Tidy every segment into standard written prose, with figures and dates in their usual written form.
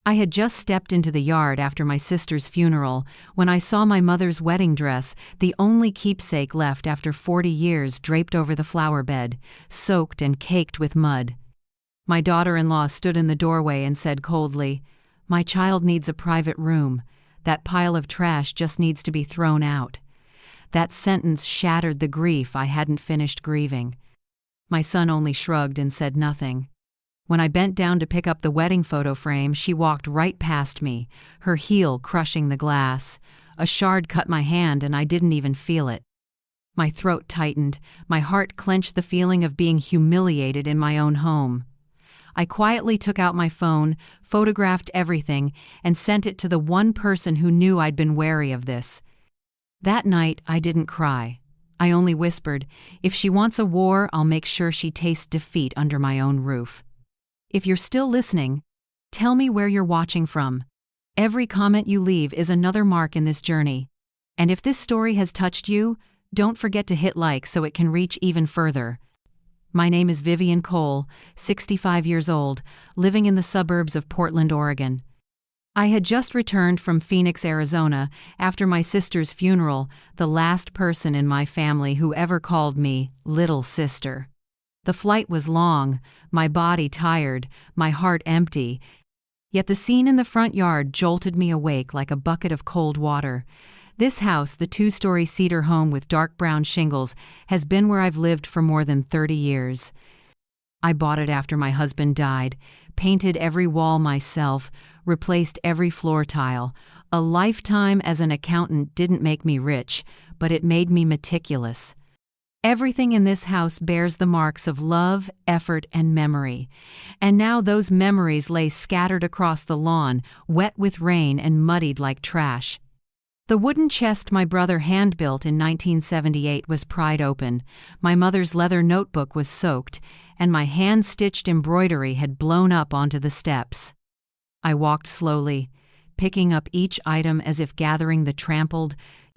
I had just stepped into the yard after my sister's funeral when I saw my mother's wedding dress, the only keepsake left after 40 years, draped over the flower bed, soaked and caked with mud. My daughter-in-law stood in the doorway and said coldly, "My child needs a private room. That pile of trash just needs to be thrown out." That sentence shattered the grief I hadn't finished grieving. My son only shrugged and said nothing. When I bent down to pick up the wedding photo frame, she walked right past me, her heel crushing the glass. A shard cut my hand and I didn't even feel it. My throat tightened, my heart clenched, the feeling of being humiliated in my own home. I quietly took out my phone, photographed everything, and sent it to the one person who knew I'd been wary of this. That night, I didn't cry. I only whispered, "If she wants a war, I'll make sure she tastes defeat under my own roof." If you're still listening, tell me where you're watching from. Every comment you leave is another mark in this journey. And if this story has touched you, don't forget to hit like so it can reach even further. My name is Vivian Cole, 65 years old, living in the suburbs of Portland, Oregon. I had just returned from Phoenix, Arizona, after my sister's funeral, the last person in my family who ever called me little sister. The flight was long, my body tired, my heart empty. Yet the scene in the front yard jolted me awake like a bucket of cold water. This house, the 2-story cedar home with dark brown shingles, has been where I've lived for more than 30 years. I bought it after my husband died, painted every wall myself, replaced every floor tile. A lifetime as an accountant didn't make me rich, but it made me meticulous. Everything in this house bears the marks of love, effort, and memory. And now those memories lay scattered across the lawn, wet with rain and muddied like trash. The wooden chest my brother hand-built in 1978 was pried open, my mother's leather notebook was soaked, and my hand-stitched embroidery had blown up onto the steps. I walked slowly, picking up each item as if gathering the trampled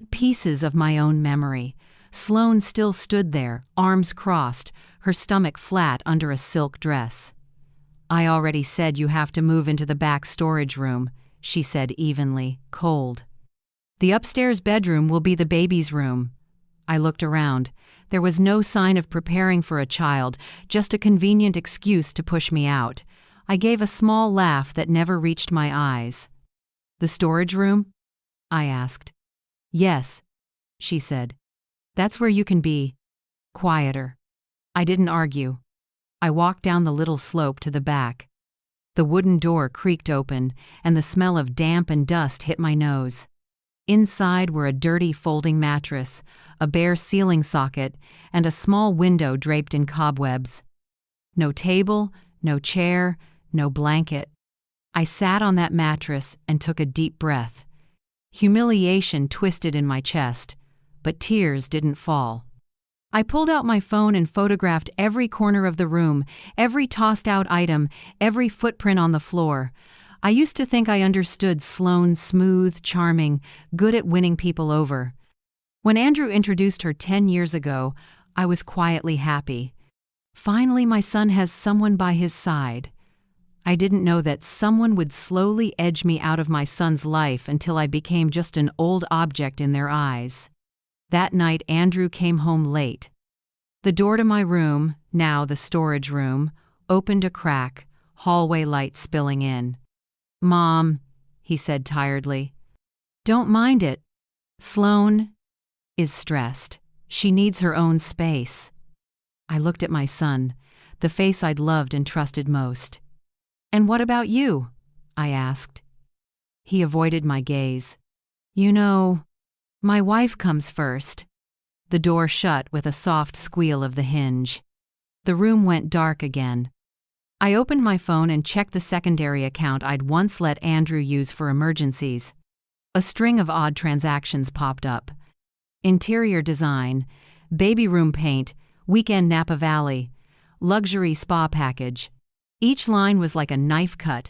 pieces of my own memory. Sloane still stood there, arms crossed, her stomach flat under a silk dress. "I already said you have to move into the back storage room," she said evenly, cold. "The upstairs bedroom will be the baby's room." I looked around. There was no sign of preparing for a child, just a convenient excuse to push me out. I gave a small laugh that never reached my eyes. "The storage room?" I asked. "Yes," she said. "That's where you can be quieter." I didn't argue. I walked down the little slope to the back. The wooden door creaked open, and the smell of damp and dust hit my nose. Inside were a dirty folding mattress, a bare ceiling socket, and a small window draped in cobwebs. No table, no chair, no blanket. I sat on that mattress and took a deep breath. Humiliation twisted in my chest, but tears didn't fall. I pulled out my phone and photographed every corner of the room, every tossed-out item, every footprint on the floor. I used to think I understood Sloane, smooth, charming, good at winning people over. When Andrew introduced her 10 years ago, I was quietly happy. Finally, my son has someone by his side. I didn't know that someone would slowly edge me out of my son's life until I became just an old object in their eyes. That night, Andrew came home late. The door to my room, now the storage room, opened a crack, hallway light spilling in. "Mom," he said tiredly. "Don't mind it. Sloane is stressed. She needs her own space." I looked at my son, the face I'd loved and trusted most. "And what about you?" I asked. He avoided my gaze. "You know, my wife comes first." The door shut with a soft squeal of the hinge. The room went dark again. I opened my phone and checked the secondary account I'd once let Andrew use for emergencies. A string of odd transactions popped up. Interior design, baby room paint, weekend Napa Valley, luxury spa package. Each line was like a knife cut.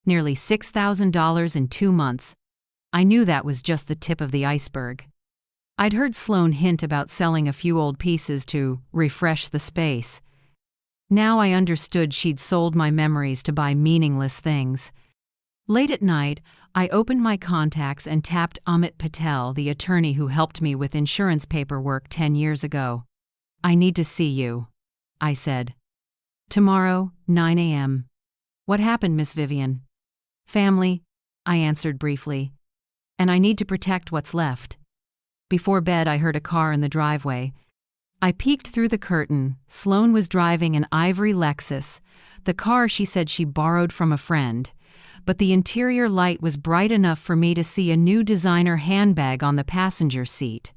Nearly $6,000 in 2 months. I knew that was just the tip of the iceberg. I'd heard Sloane hint about selling a few old pieces to refresh the space. Now I understood she'd sold my memories to buy meaningless things. Late at night, I opened my contacts and tapped Amit Patel, the attorney who helped me with insurance paperwork 10 years ago. "I need to see you," I said. "Tomorrow, 9 a.m. "What happened, Miss Vivian?" "Family," I answered briefly. "And I need to protect what's left." Before bed, I heard a car in the driveway. I peeked through the curtain. Sloan was driving an ivory Lexus, the car she said she borrowed from a friend. But the interior light was bright enough for me to see a new designer handbag on the passenger seat.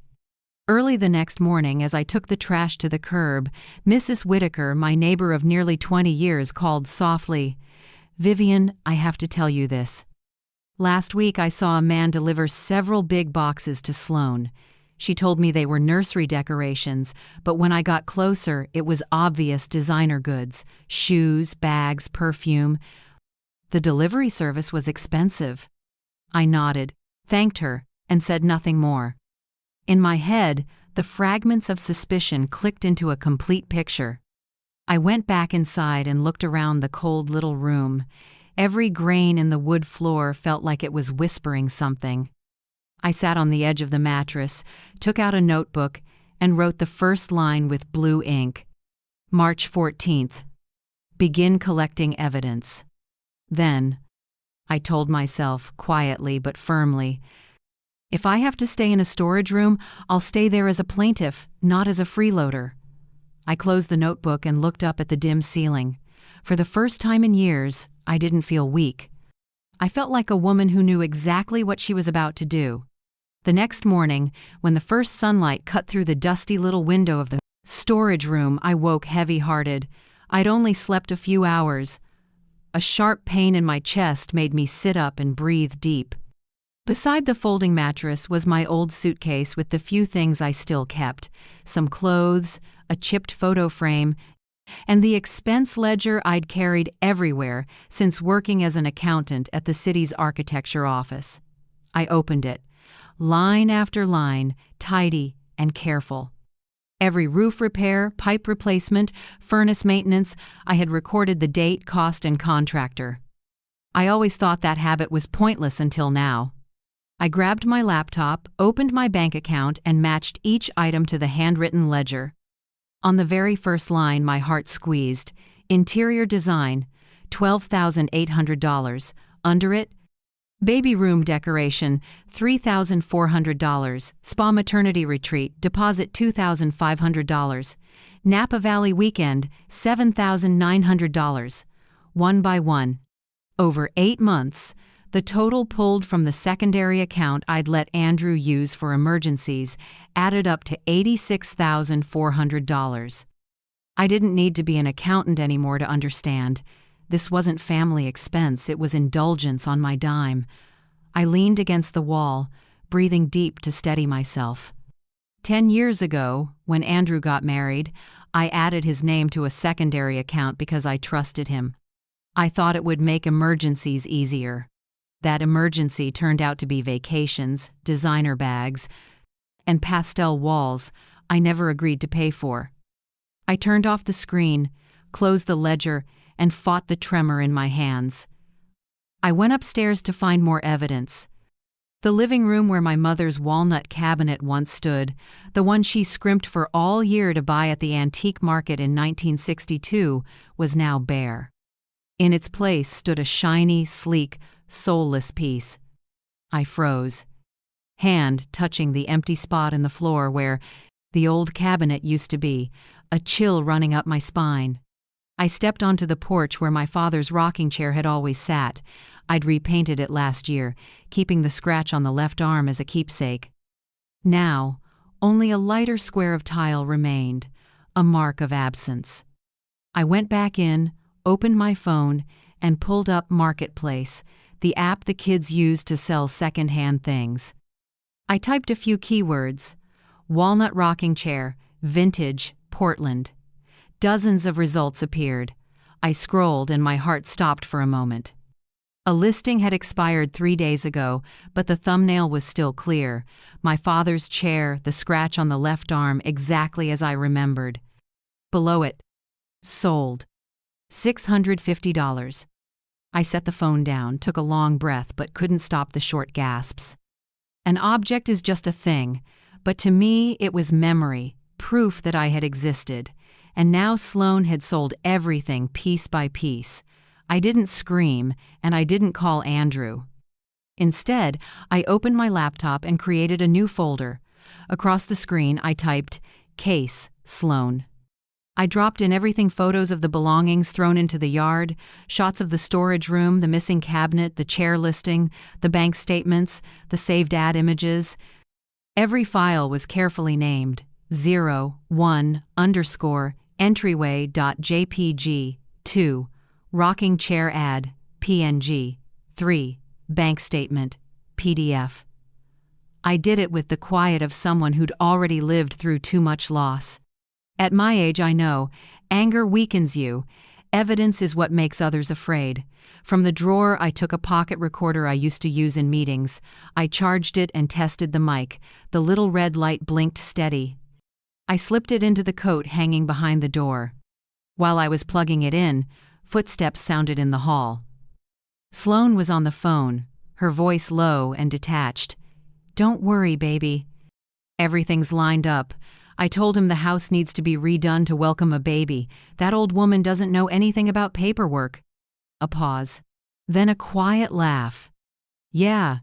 Early the next morning, as I took the trash to the curb, Mrs. Whitaker, my neighbor of nearly 20 years, called softly, "Vivian, I have to tell you this. Last week I saw a man deliver several big boxes to Sloan. She told me they were nursery decorations, but when I got closer, it was obvious designer goods, shoes, bags, perfume. The delivery service was expensive." I nodded, thanked her, and said nothing more. In my head, the fragments of suspicion clicked into a complete picture. I went back inside and looked around the cold little room. Every grain in the wood floor felt like it was whispering something. I sat on the edge of the mattress, took out a notebook, and wrote the first line with blue ink. March 14th. Begin collecting evidence. Then, I told myself, quietly but firmly, if I have to stay in a storage room, I'll stay there as a plaintiff, not as a freeloader. I closed the notebook and looked up at the dim ceiling. For the first time in years, I didn't feel weak. I felt like a woman who knew exactly what she was about to do. The next morning, when the first sunlight cut through the dusty little window of the storage room, I woke heavy-hearted. I'd only slept a few hours. A sharp pain in my chest made me sit up and breathe deep. Beside the folding mattress was my old suitcase with the few things I still kept: some clothes, a chipped photo frame, and the expense ledger I'd carried everywhere since working as an accountant at the city's architecture office. I opened it, line after line, tidy and careful. Every roof repair, pipe replacement, furnace maintenance, I had recorded the date, cost, and contractor. I always thought that habit was pointless until now. I grabbed my laptop, opened my bank account, and matched each item to the handwritten ledger. On the very first line, my heart squeezed. Interior design, $12,800. Under it, baby room decoration, $3,400. Spa maternity retreat, deposit $2,500. Napa Valley weekend, $7,900. One by one. Over 8 months, the total pulled from the secondary account I'd let Andrew use for emergencies added up to $86,400. I didn't need to be an accountant anymore to understand. This wasn't family expense, it was indulgence on my dime. I leaned against the wall, breathing deep to steady myself. 10 years ago, when Andrew got married, I added his name to a secondary account because I trusted him. I thought it would make emergencies easier. That emergency turned out to be vacations, designer bags, and pastel walls I never agreed to pay for. I turned off the screen, closed the ledger, and fought the tremor in my hands. I went upstairs to find more evidence. The living room where my mother's walnut cabinet once stood, the one she scrimped for all year to buy at the antique market in 1962, was now bare. In its place stood a shiny, sleek, soulless piece. I froze, hand touching the empty spot in the floor where the old cabinet used to be, a chill running up my spine. I stepped onto the porch where my father's rocking chair had always sat. I'd repainted it last year, keeping the scratch on the left arm as a keepsake. Now, only a lighter square of tile remained, a mark of absence. I went back in, opened my phone, and pulled up Marketplace, the app the kids use to sell second-hand things. I typed a few keywords: walnut rocking chair, vintage, Portland. Dozens of results appeared. I scrolled and my heart stopped for a moment. A listing had expired 3 days ago, but the thumbnail was still clear. My father's chair, the scratch on the left arm, exactly as I remembered. Below it, sold. $650. I set the phone down, took a long breath, but couldn't stop the short gasps. An object is just a thing, but to me it was memory, proof that I had existed. And now Sloan had sold everything piece by piece. I didn't scream, and I didn't call Andrew. Instead, I opened my laptop and created a new folder. Across the screen, I typed, "Case, Sloan." I dropped in everything: photos of the belongings thrown into the yard, shots of the storage room, the missing cabinet, the chair listing, the bank statements, the saved ad images. Every file was carefully named: 0, 1, _ entryway.jpg, 2, rocking chair ad, PNG, 3, bank statement, PDF. I did it with the quiet of someone who'd already lived through too much loss. At my age, I know, anger weakens you. Evidence is what makes others afraid. From the drawer, I took a pocket recorder I used to use in meetings. I charged it and tested the mic. The little red light blinked steady. I slipped it into the coat hanging behind the door. While I was plugging it in, footsteps sounded in the hall. Sloan was on the phone, her voice low and detached. "Don't worry, baby. Everything's lined up. I told him the house needs to be redone to welcome a baby. That old woman doesn't know anything about paperwork." A pause. Then a quiet laugh. "Yeah,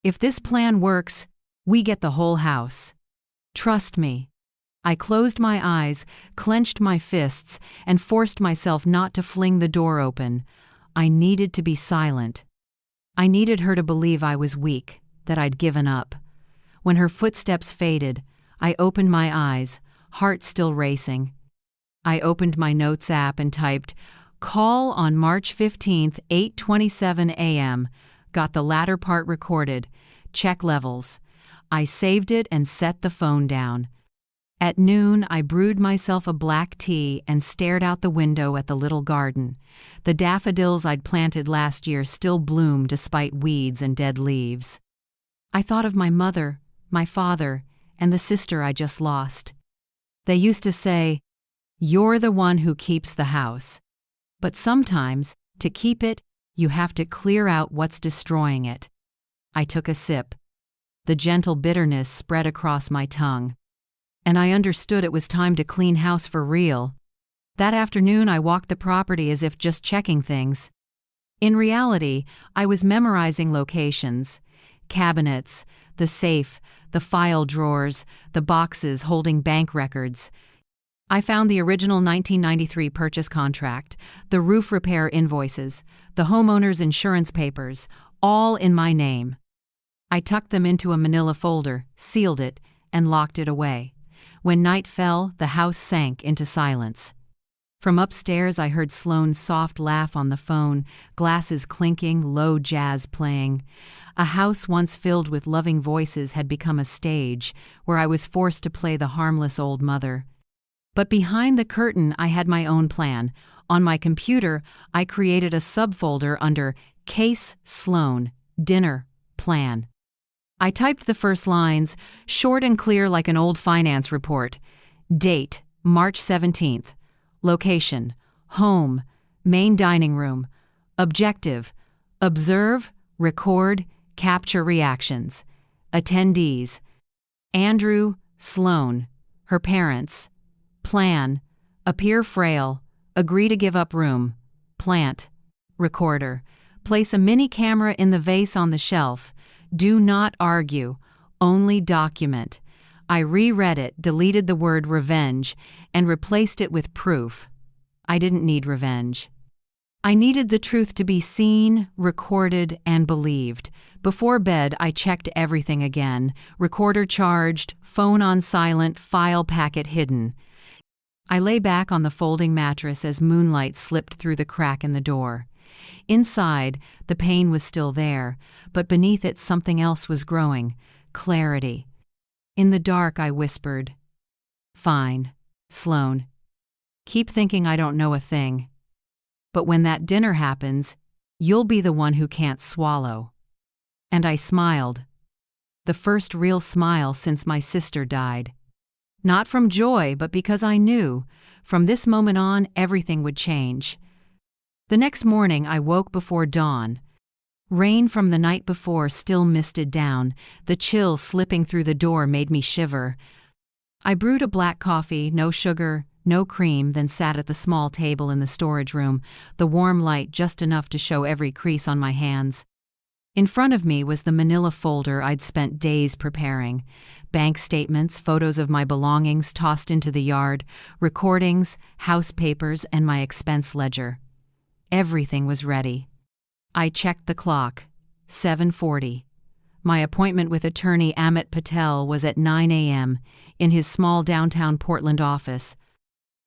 if this plan works, we get the whole house. Trust me." I closed my eyes, clenched my fists, and forced myself not to fling the door open. I needed to be silent. I needed her to believe I was weak, that I'd given up. When her footsteps faded, I opened my eyes, heart still racing. I opened my notes app and typed, "Call on March 15th, 8:27 a.m. Got the latter part recorded. Check levels." I saved it and set the phone down. At noon, I brewed myself a black tea and stared out the window at the little garden. The daffodils I'd planted last year still bloomed despite weeds and dead leaves. I thought of my mother, my father, and the sister I just lost. They used to say, "You're the one who keeps the house." But sometimes, to keep it, you have to clear out what's destroying it. I took a sip. The gentle bitterness spread across my tongue. And I understood it was time to clean house for real. That afternoon, I walked the property as if just checking things. In reality, I was memorizing locations: cabinets, the safe, the file drawers, the boxes holding bank records. I found the original 1993 purchase contract, the roof repair invoices, the homeowner's insurance papers, all in my name. I tucked them into a manila folder, sealed it, and locked it away. When night fell, the house sank into silence. From upstairs, I heard Sloan's soft laugh on the phone, glasses clinking, low jazz playing. A house once filled with loving voices had become a stage where I was forced to play the harmless old mother. But behind the curtain, I had my own plan. On my computer, I created a subfolder under Case Sloan, Dinner, Plan. I typed the first lines, short and clear like an old finance report. Date, March 17th. Location, home, main dining room. Objective, observe, record, capture reactions. Attendees, Andrew, Sloan, her parents. Plan, appear frail, agree to give up room. Plant, recorder, place a mini camera in the vase on the shelf. Do not argue, only document. I reread it, deleted the word revenge, and replaced it with proof. I didn't need revenge. I needed the truth to be seen, recorded, and believed. Before bed, I checked everything again. Recorder charged, phone on silent, file packet hidden. I lay back on the folding mattress as moonlight slipped through the crack in the door. Inside, the pain was still there, but beneath it something else was growing: clarity. In the dark, I whispered, "Fine, Sloan. Keep thinking I don't know a thing. But when that dinner happens, you'll be the one who can't swallow." And I smiled. The first real smile since my sister died. Not from joy, but because I knew, from this moment on, everything would change. The next morning I woke before dawn. Rain from the night before still misted down. The chill slipping through the door made me shiver. I brewed a black coffee, no sugar, no cream, then sat at the small table in the storage room, the warm light just enough to show every crease on my hands. In front of me was the manila folder I'd spent days preparing. Bank statements, photos of my belongings tossed into the yard, recordings, house papers, and my expense ledger. Everything was ready. I checked the clock. 7:40. My appointment with attorney Amit Patel was at 9 a.m. in his small downtown Portland office.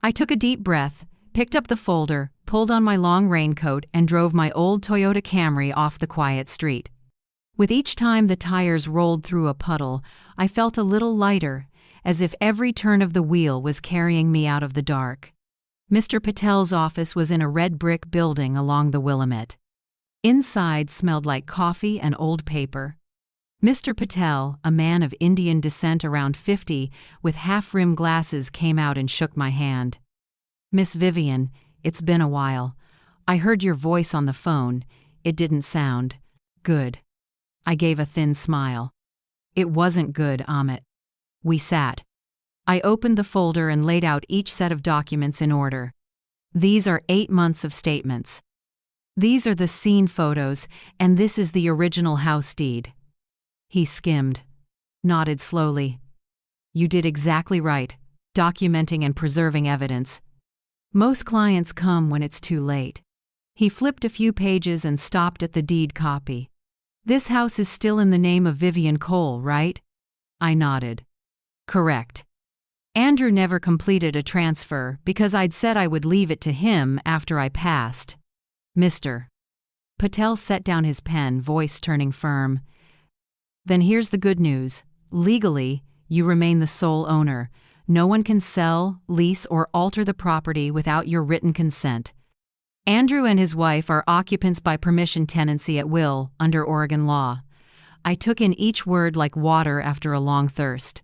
I took a deep breath, picked up the folder, pulled on my long raincoat, and drove my old Toyota Camry off the quiet street. With each time the tires rolled through a puddle, I felt a little lighter, as if every turn of the wheel was carrying me out of the dark. Mr. Patel's office was in a red brick building along the Willamette. Inside smelled like coffee and old paper. Mr. Patel, a man of Indian descent around 50, with half-rimmed glasses, came out and shook my hand. "Miss Vivian, it's been a while. I heard your voice on the phone. It didn't sound good." I gave a thin smile. "It wasn't good, Amit." We sat. I opened the folder and laid out each set of documents in order. "These are 8 months of statements. These are the scene photos, and this is the original house deed." He skimmed, nodded slowly. "You did exactly right, documenting and preserving evidence. Most clients come when it's too late." He flipped a few pages and stopped at the deed copy. "This house is still in the name of Vivian Cole, right?" I nodded. "Correct. Andrew never completed a transfer because I'd said I would leave it to him after I passed. Mr. Patel set down his pen, voice turning firm. "Then here's the good news. Legally, you remain the sole owner. No one can sell, lease, or alter the property without your written consent. Andrew and his wife are occupants by permission tenancy at will under Oregon law." I took in each word like water after a long thirst.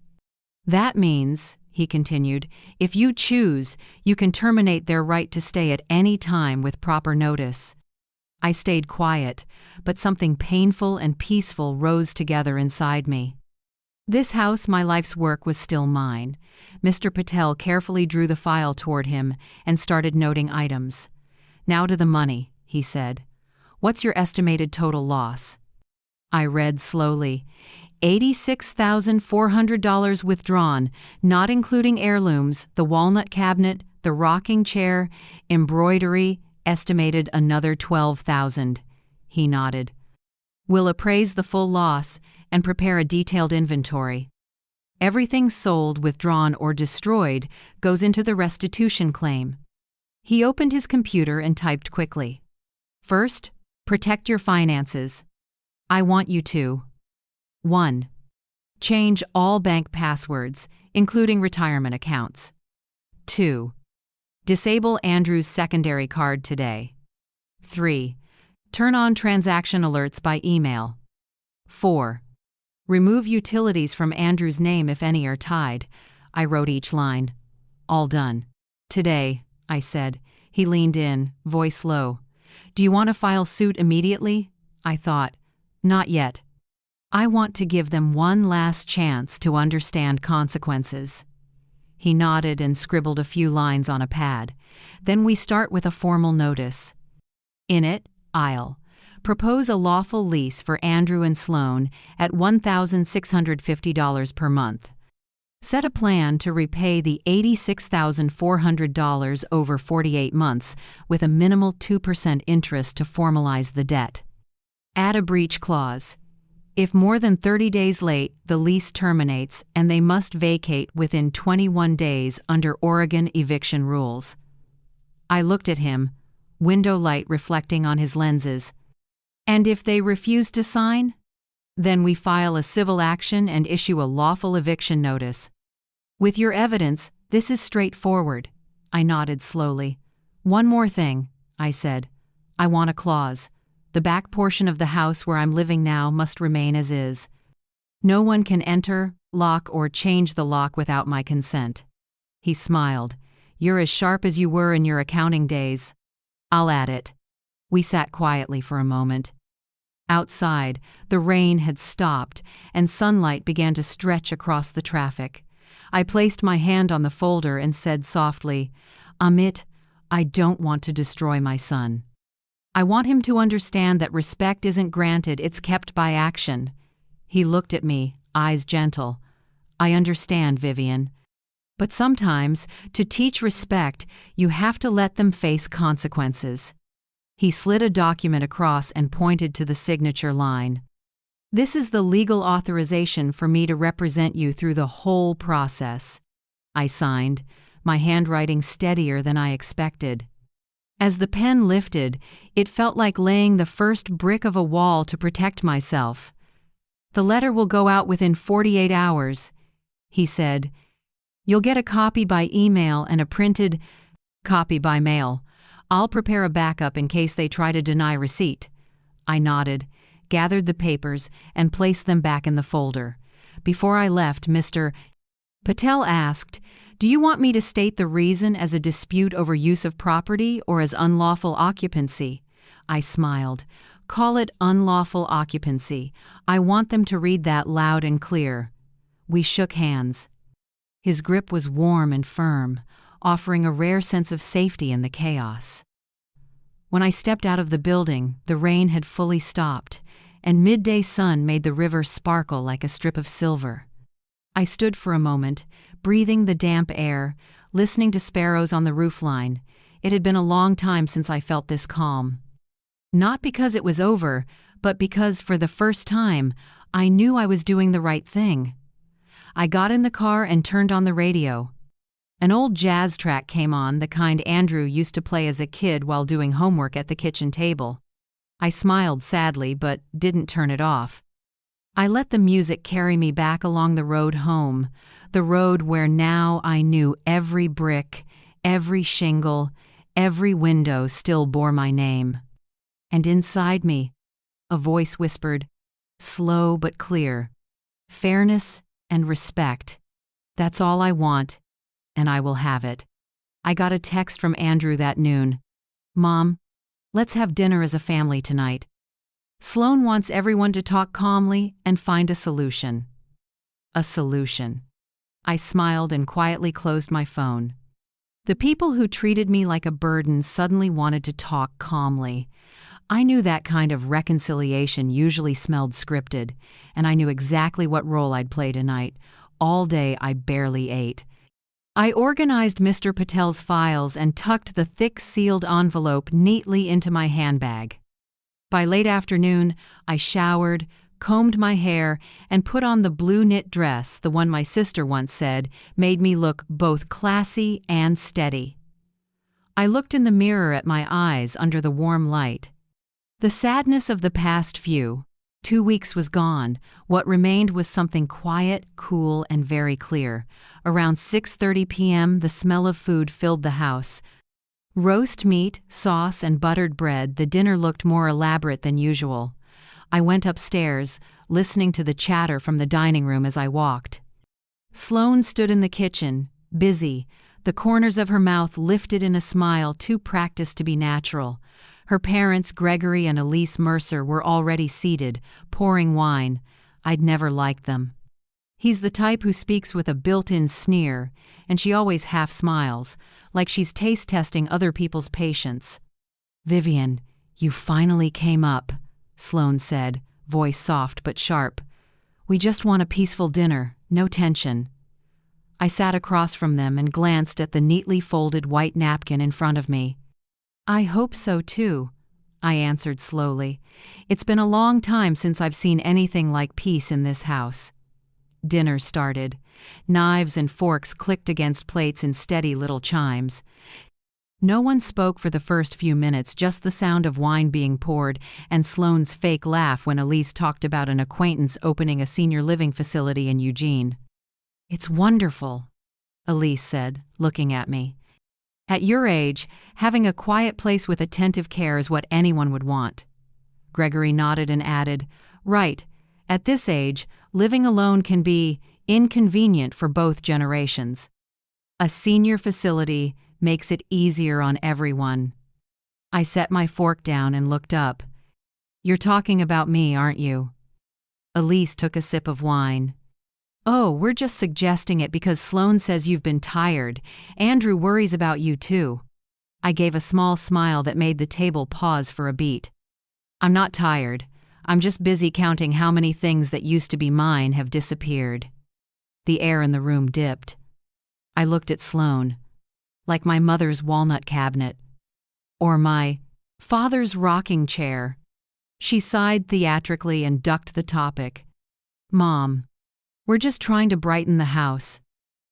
"That means," he continued, "if you choose, you can terminate their right to stay at any time with proper notice." I stayed quiet, but something painful and peaceful rose together inside me. This house, my life's work, was still mine. Mr. Patel carefully drew the file toward him and started noting items. "Now to the money," he said. "What's your estimated total loss?" I read slowly. $86,400 withdrawn, not including heirlooms, the walnut cabinet, the rocking chair, embroidery, estimated another $12,000. He nodded. "We'll appraise the full loss and prepare a detailed inventory. Everything sold, withdrawn, or destroyed goes into the restitution claim." He opened his computer and typed quickly. "First, protect your finances. I want you to 1. Change all bank passwords, including retirement accounts. 2. Disable Andrew's secondary card today. 3. Turn on transaction alerts by email. 4. Remove utilities from Andrew's name if any are tied." I wrote each line. "All done. Today," I said. He leaned in, voice low. "Do you want to file suit immediately?" I thought. "Not yet. I want to give them one last chance to understand consequences." He nodded and scribbled a few lines on a pad. "Then we start with a formal notice. In it, I'll propose a lawful lease for Andrew and Sloan at $1,650 per month. Set a plan to repay the $86,400 over 48 months with a minimal 2% interest to formalize the debt. Add a breach clause. If more than 30 days late, the lease terminates and they must vacate within 21 days under Oregon eviction rules." I looked at him, window light reflecting on his lenses. "And if they refuse to sign?" "Then we file a civil action and issue a lawful eviction notice." "With your evidence, this is straightforward." I nodded slowly. "One more thing," I said. "I want a clause. The back portion of the house where I'm living now must remain as is. No one can enter, lock, or change the lock without my consent." He smiled. "You're as sharp as you were in your accounting days." "I'll add it." We sat quietly for a moment. Outside, the rain had stopped, and sunlight began to stretch across the traffic. I placed my hand on the folder and said softly, "Amit, I don't want to destroy my son. I want him to understand that respect isn't granted, it's kept by action." He looked at me, eyes gentle. "I understand, Vivian. But sometimes, to teach respect, you have to let them face consequences." He slid a document across and pointed to the signature line. "This is the legal authorization for me to represent you through the whole process." I signed, my handwriting steadier than I expected. As the pen lifted, it felt like laying the first brick of a wall to protect myself. "The letter will go out within 48 hours, he said. "You'll get a copy by email and a printed copy by mail. I'll prepare a backup in case they try to deny receipt." I nodded, gathered the papers, and placed them back in the folder. Before I left, Mr. Patel asked, "Do you want me to state the reason as a dispute over use of property or as unlawful occupancy?" I smiled. "Call it unlawful occupancy. I want them to read that loud and clear." We shook hands. His grip was warm and firm, offering a rare sense of safety in the chaos. When I stepped out of the building, the rain had fully stopped, and midday sun made the river sparkle like a strip of silver. I stood for a moment, breathing the damp air, listening to sparrows on the roofline. It had been a long time since I felt this calm. Not because it was over, but because, for the first time, I knew I was doing the right thing. I got in the car and turned on the radio. An old jazz track came on, the kind Andrew used to play as a kid while doing homework at the kitchen table. I smiled sadly, but didn't turn it off. I let the music carry me back along the road home, the road where now I knew every brick, every shingle, every window still bore my name. And inside me, a voice whispered, slow but clear, "Fairness and respect. That's all I want, and I will have it." I got a text from Andrew that noon. "Mom, let's have dinner as a family tonight. Sloan wants everyone to talk calmly and find a solution." A solution. I smiled and quietly closed my phone. The people who treated me like a burden suddenly wanted to talk calmly. I knew that kind of reconciliation usually smelled scripted, and I knew exactly what role I'd play tonight. All day I barely ate. I organized Mr. Patel's files and tucked the thick sealed envelope neatly into my handbag. By late afternoon, I showered, combed my hair, and put on the blue knit dress, the one my sister once said made me look both classy and steady. I looked in the mirror at my eyes under the warm light. The sadness of the past 2 weeks was gone. What remained was something quiet, cool, and very clear. Around 6:30 p.m., the smell of food filled the house. Roast meat, sauce, and buttered bread, the dinner looked more elaborate than usual. I went upstairs, listening to the chatter from the dining room as I walked. Sloan stood in the kitchen, busy, the corners of her mouth lifted in a smile too practiced to be natural. Her parents, Gregory and Elise Mercer, were already seated, pouring wine. I'd never liked them. He's the type who speaks with a built-in sneer, and she always half smiles, like she's taste-testing other people's patience. "Vivian, you finally came up," Sloan said, voice soft but sharp. "We just want a peaceful dinner, no tension." I sat across from them and glanced at the neatly folded white napkin in front of me. "I hope so too," I answered slowly. "It's been a long time since I've seen anything like peace in this house." Dinner started. Knives and forks clicked against plates in steady little chimes. No one spoke for the first few minutes, just the sound of wine being poured and Sloane's fake laugh when Elise talked about an acquaintance opening a senior living facility in Eugene. "It's wonderful," Elise said, looking at me. "At your age, having a quiet place with attentive care is what anyone would want." Gregory nodded and added, "Right. At this age, living alone can be inconvenient for both generations. A senior facility makes it easier on everyone." I set my fork down and looked up. "You're talking about me, aren't you?" Elise took a sip of wine. "Oh, we're just suggesting it because Sloan says you've been tired. Andrew worries about you too." I gave a small smile that made the table pause for a beat. "I'm not tired. I'm just busy counting how many things that used to be mine have disappeared." The air in the room dipped. I looked at Sloan, like my mother's walnut cabinet, or my father's rocking chair. She sighed theatrically and ducked the topic. "Mom, we're just trying to brighten the house.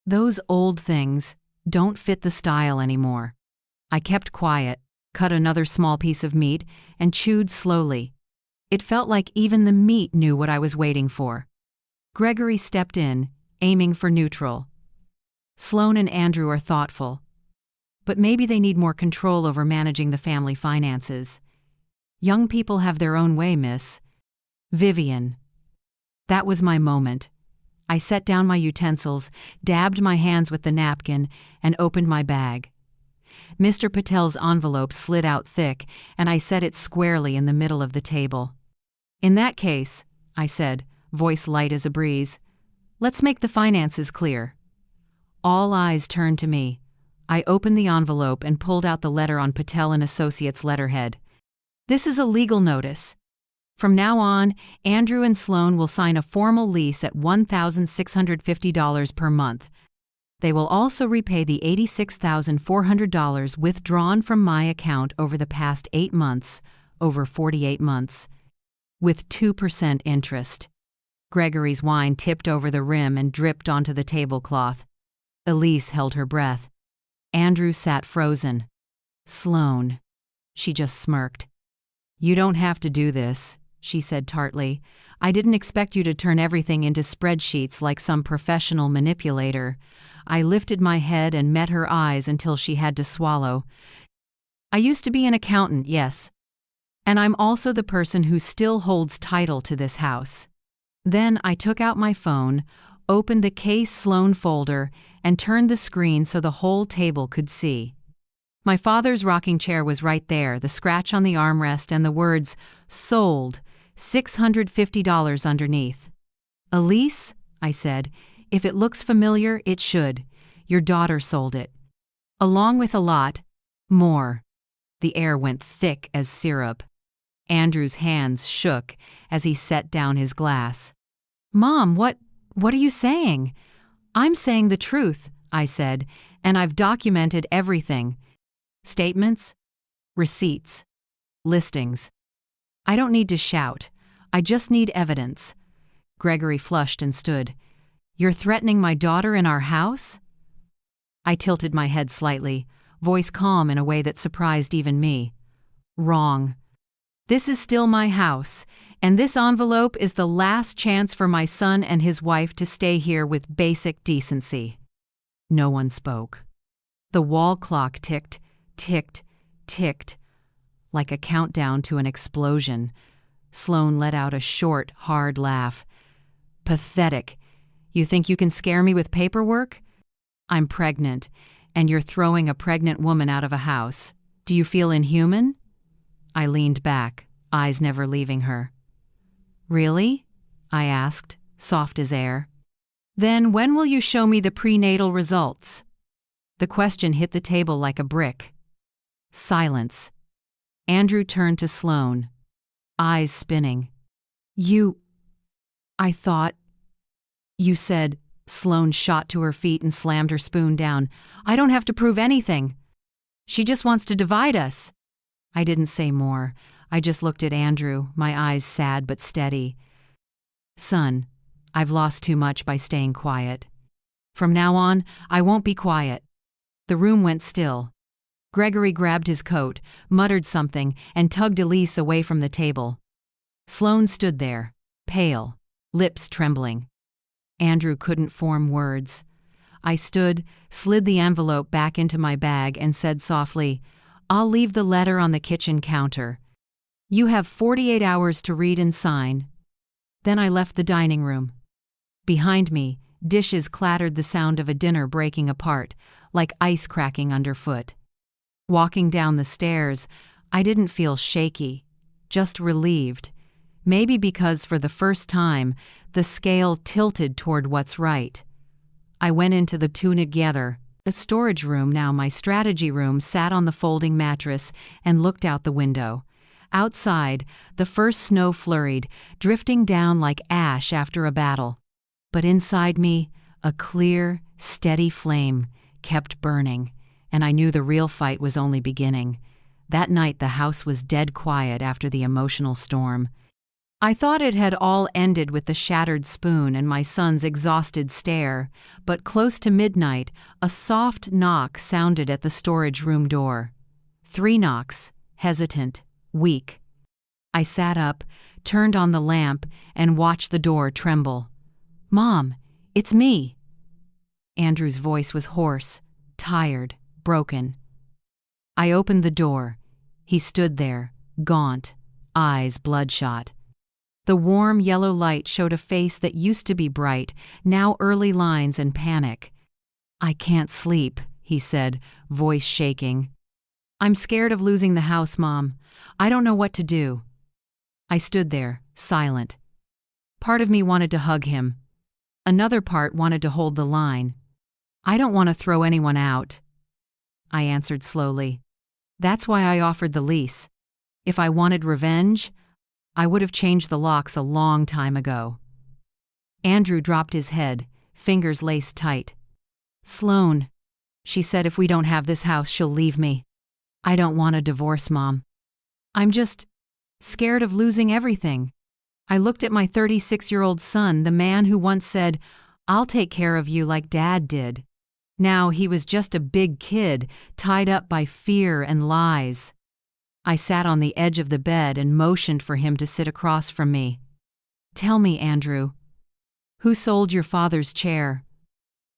Those old things don't fit the style anymore." I kept quiet, cut another small piece of meat, and chewed slowly. It felt like even the meat knew what I was waiting for. Gregory stepped in, aiming for neutral. "Sloan and Andrew are thoughtful, but maybe they need more control over managing the family finances. Young people have their own way, Miss Vivian." That was my moment. I set down my utensils, dabbed my hands with the napkin, and opened my bag. Mr. Patel's envelope slid out thick, and I set it squarely in the middle of the table. "In that case," I said, voice light as a breeze, "let's make the finances clear." All eyes turned to me. I opened the envelope and pulled out the letter on Patel and Associates letterhead. "This is a legal notice. From now on, Andrew and Sloan will sign a formal lease at $1,650 per month. They will also repay the $86,400 withdrawn from my account over the past 8 months, over 48 months, with 2% interest." Gregory's wine tipped over the rim and dripped onto the tablecloth. Elise held her breath. Andrew sat frozen. "Sloan," she just smirked. "You don't have to do this," she said tartly. "I didn't expect you to turn everything into spreadsheets like some professional manipulator." I lifted my head and met her eyes until she had to swallow. "I used to be an accountant, yes. And I'm also the person who still holds title to this house." Then I took out my phone, opened the Case Sloan folder, and turned the screen so the whole table could see. My father's rocking chair was right there, the scratch on the armrest and the words, "Sold, $650 underneath. "Elise," I said, "if it looks familiar, it should. Your daughter sold it. Along with a lot more." The air went thick as syrup. Andrew's hands shook as he set down his glass. "Mom, what are you saying?" "I'm saying the truth," I said, "and I've documented everything. Statements, receipts, listings. I don't need to shout. I just need evidence." Gregory flushed and stood. "You're threatening my daughter in our house?" I tilted my head slightly, voice calm in a way that surprised even me. "Wrong. This is still my house, and this envelope is the last chance for my son and his wife to stay here with basic decency." No one spoke. The wall clock ticked, ticked, ticked, like a countdown to an explosion. Sloan let out a short, hard laugh. "Pathetic. You think you can scare me with paperwork? I'm pregnant, and you're throwing a pregnant woman out of a house. Do you feel inhuman?" I leaned back, eyes never leaving her. "Really?" I asked, soft as air. "Then when will you show me the prenatal results?" The question hit the table like a brick. Silence. Andrew turned to Sloan, eyes spinning. I thought. You said." Sloan shot to her feet and slammed her spoon down. "I don't have to prove anything. She just wants to divide us." I didn't say more. I just looked at Andrew, my eyes sad but steady. "Son, I've lost too much by staying quiet. From now on, I won't be quiet." The room went still. Gregory grabbed his coat, muttered something, and tugged Elise away from the table. Sloan stood there, pale, lips trembling. Andrew couldn't form words. I stood, slid the envelope back into my bag, and said softly, "I'll leave the letter on the kitchen counter. You have 48 hours to read and sign." Then I left the dining room. Behind me, dishes clattered, the sound of a dinner breaking apart, like ice cracking underfoot. Walking down the stairs, I didn't feel shaky, just relieved. Maybe because for the first time, the scale tilted toward what's right. I went into the two together. The storage room, now my strategy room, sat on the folding mattress and looked out the window. Outside, the first snow flurried, drifting down like ash after a battle. But inside me, a clear, steady flame kept burning, and I knew the real fight was only beginning. That night the house was dead quiet after the emotional storm. I thought it had all ended with the shattered spoon and my son's exhausted stare, but close to midnight, a soft knock sounded at the storage room door. 3 knocks, hesitant, weak. I sat up, turned on the lamp, and watched the door tremble. "Mom, it's me." Andrew's voice was hoarse, tired, broken. I opened the door. He stood there, gaunt, eyes bloodshot. The warm yellow light showed a face that used to be bright, now early lines and panic. "I can't sleep," he said, voice shaking. "I'm scared of losing the house, Mom. I don't know what to do." I stood there, silent. Part of me wanted to hug him. Another part wanted to hold the line. "I don't want to throw anyone out." I answered slowly. "That's why I offered the lease. If I wanted revenge, I would have changed the locks a long time ago." Andrew dropped his head, fingers laced tight. "Sloan, she said if we don't have this house, she'll leave me. I don't want a divorce, Mom. I'm just scared of losing everything." I looked at my 36-year-old son, the man who once said, "I'll take care of you like Dad did." Now he was just a big kid, tied up by fear and lies. I sat on the edge of the bed and motioned for him to sit across from me. "Tell me, Andrew, who sold your father's chair?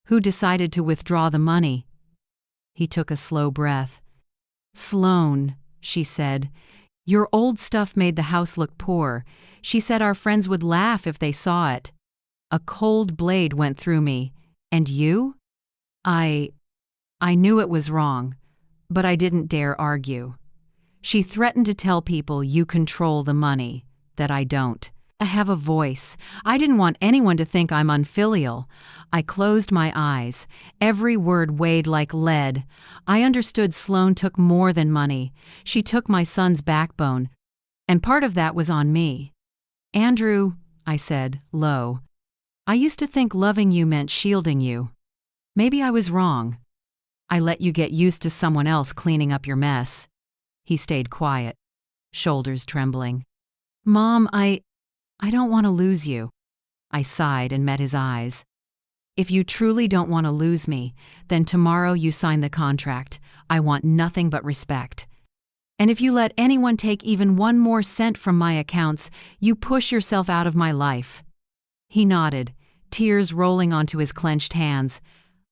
Who decided to withdraw the money?" He took a slow breath. "Sloan," she said, "your old stuff made the house look poor. She said our friends would laugh if they saw it." A cold blade went through me. "And you?" I knew it was wrong, but I didn't dare argue. "She threatened to tell people you control the money, that I don't. I have a voice. I didn't want anyone to think I'm unfilial." I closed my eyes. Every word weighed like lead. I understood Sloan took more than money. She took my son's backbone, and part of that was on me. "Andrew," I said, low, "I used to think loving you meant shielding you. Maybe I was wrong. I let you get used to someone else cleaning up your mess." He stayed quiet, shoulders trembling. "Mom, I don't want to lose you." I sighed and met his eyes. "If you truly don't want to lose me, then tomorrow you sign the contract. I want nothing but respect. And if you let anyone take even one more cent from my accounts, you push yourself out of my life." He nodded, tears rolling onto his clenched hands.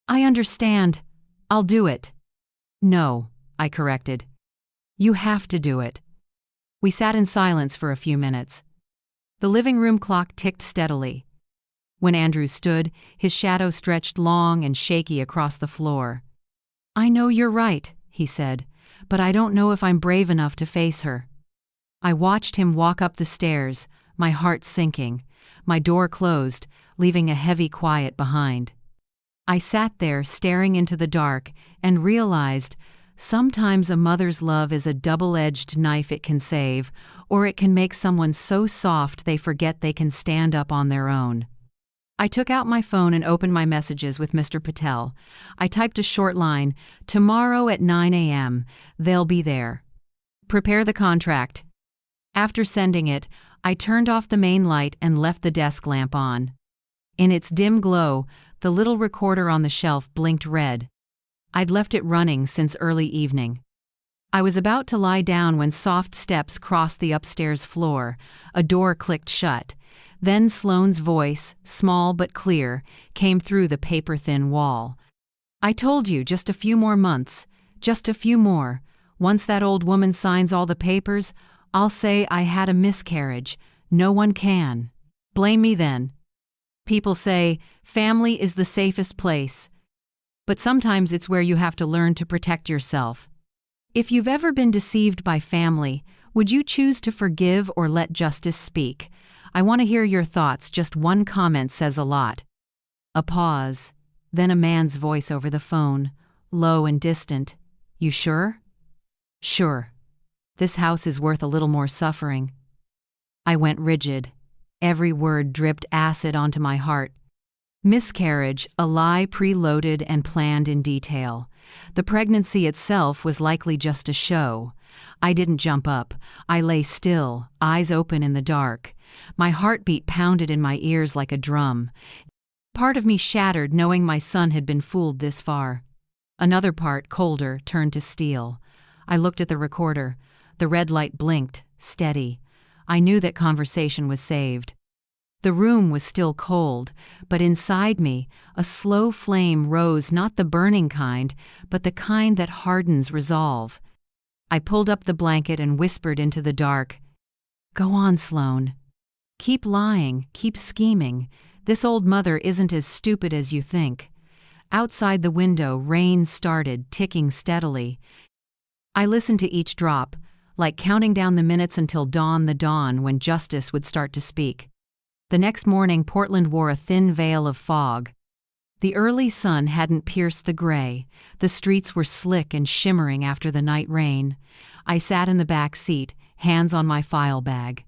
"I understand. I'll do it." "No," I corrected. "You have to do it." We sat in silence for a few minutes. The living room clock ticked steadily. When Andrew stood, his shadow stretched long and shaky across the floor. "I know you're right," he said, "but I don't know if I'm brave enough to face her." I watched him walk up the stairs, my heart sinking. My door closed, leaving a heavy quiet behind. I sat there staring into the dark and realized sometimes a mother's love is a double-edged knife. It can save, or it can make someone so soft they forget they can stand up on their own. I took out my phone and opened my messages with Mr. Patel. I typed a short line, "Tomorrow at 9 a.m. They'll be there. Prepare the contract." After sending it, I turned off the main light and left the desk lamp on. In its dim glow, the little recorder on the shelf blinked red. I'd left it running since early evening. I was about to lie down when soft steps crossed the upstairs floor. A door clicked shut. Then Sloane's voice, small but clear, came through the paper-thin wall. "I told you, just a few more months. Just a few more. Once that old woman signs all the papers, I'll say I had a miscarriage. No one can. Blame me then. People say family is the safest place. But sometimes it's where you have to learn to protect yourself. If you've ever been deceived by family, would you choose to forgive or let justice speak? I want to hear your thoughts. Just one comment says a lot. A pause. Then a man's voice over the phone, low and distant. You sure? Sure. This house is worth a little more suffering. I went rigid. Every word dripped acid onto my heart. Miscarriage, a lie preloaded and planned in detail. The pregnancy itself was likely just a show. I didn't jump up. I lay still, eyes open in the dark. My heartbeat pounded in my ears like a drum. Part of me shattered knowing my son had been fooled this far. Another part, colder, turned to steel. I looked at the recorder. The red light blinked, steady. I knew that conversation was saved. The room was still cold, but inside me, a slow flame rose, not the burning kind, but the kind that hardens resolve. I pulled up the blanket and whispered into the dark, "Go on, Sloan. Keep lying, keep scheming. This old mother isn't as stupid as you think." Outside the window, rain started, ticking steadily. I listened to each drop, like counting down the minutes until the dawn when justice would start to speak. The next morning, Portland wore a thin veil of fog. The early sun hadn't pierced the gray. The streets were slick and shimmering after the night rain. I sat in the back seat, hands on my file bag.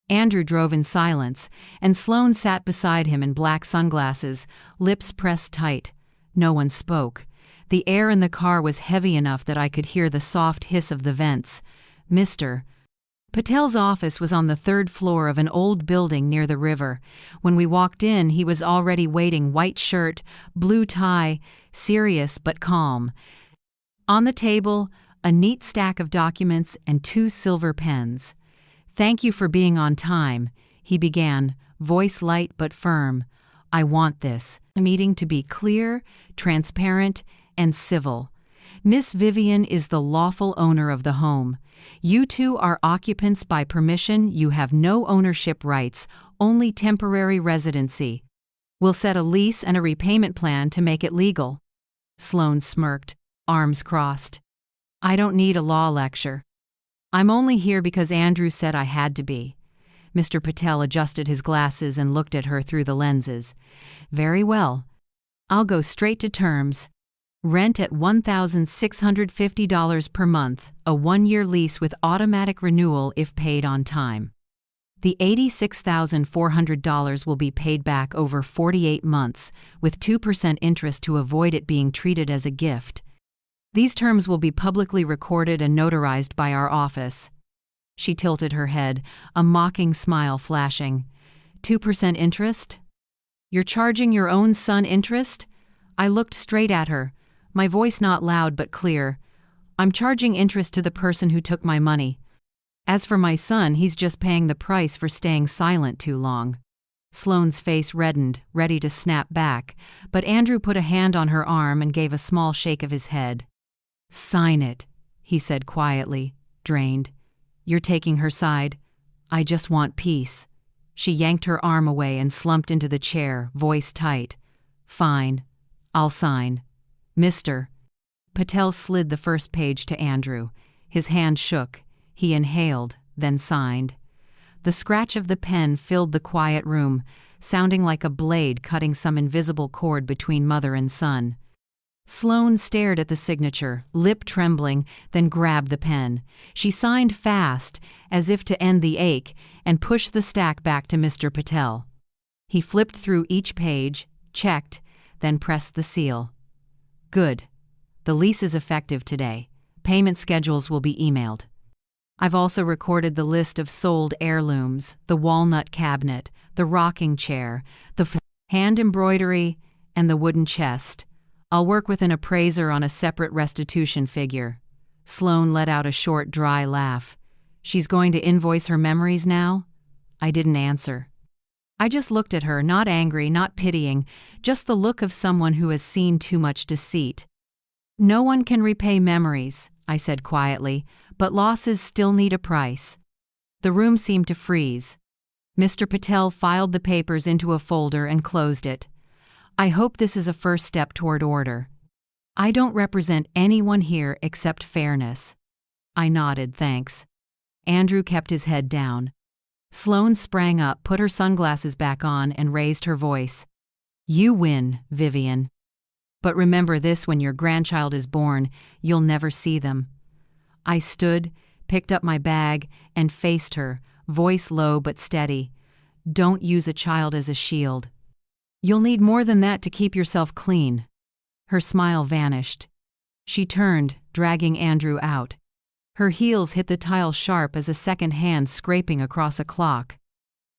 Andrew drove in silence, and Sloan sat beside him in black sunglasses, lips pressed tight. No one spoke. The air in the car was heavy enough that I could hear the soft hiss of the vents. Mr. Patel's office was on the third floor of an old building near the river. When we walked in, he was already waiting, white shirt, blue tie, serious but calm. On the table, a neat stack of documents and 2 silver pens. "Thank you for being on time," he began, voice light but firm. "I want this meeting to be clear, transparent, and civil. Miss Vivian is the lawful owner of the home. You two are occupants by permission. You have no ownership rights, only temporary residency. We'll set a lease and a repayment plan to make it legal." Sloan smirked, arms crossed. "I don't need a law lecture. I'm only here because Andrew said I had to be." Mr. Patel adjusted his glasses and looked at her through the lenses. "Very well. I'll go straight to terms. Rent at $1,650 per month, a 1-year lease with automatic renewal if paid on time. The $86,400 will be paid back over 48 months, with 2% interest to avoid it being treated as a gift. These terms will be publicly recorded and notarized by our office." She tilted her head, a mocking smile flashing. 2% interest? You're charging your own son interest? I looked straight at her, my voice not loud but clear. "I'm charging interest to the person who took my money. As for my son, he's just paying the price for staying silent too long." Sloane's face reddened, ready to snap back, but Andrew put a hand on her arm and gave a small shake of his head. "Sign it," he said quietly, drained. "You're taking her side. I just want peace." She yanked her arm away and slumped into the chair, voice tight. "Fine. I'll sign. Mr." Patel slid the first page to Andrew. His hand shook. He inhaled, then signed. The scratch of the pen filled the quiet room, sounding like a blade cutting some invisible cord between mother and son. Sloan stared at the signature, lip trembling, then grabbed the pen. She signed fast, as if to end the ache, and pushed the stack back to Mr. Patel. He flipped through each page, checked, then pressed the seal. "Good. The lease is effective today. Payment schedules will be emailed. I've also recorded the list of sold heirlooms, the walnut cabinet, the rocking chair, the hand embroidery, and the wooden chest. I'll work with an appraiser on a separate restitution figure." Sloan let out a short, dry laugh. "She's going to invoice her memories now?" I didn't answer. I just looked at her, not angry, not pitying, just the look of someone who has seen too much deceit. "No one can repay memories," I said quietly, "but losses still need a price." The room seemed to freeze. Mr. Patel filed the papers into a folder and closed it. "I hope this is a first step toward order." I don't represent anyone here except fairness. I nodded, thanks. Andrew kept his head down. Sloane sprang up, put her sunglasses back on, and raised her voice. You win, Vivian. But remember this: when your grandchild is born, you'll never see them. I stood, picked up my bag, and faced her, voice low but steady. Don't use a child as a shield. You'll need more than that to keep yourself clean. Her smile vanished. She turned, dragging Andrew out. Her heels hit the tile sharp as a second hand scraping across a clock.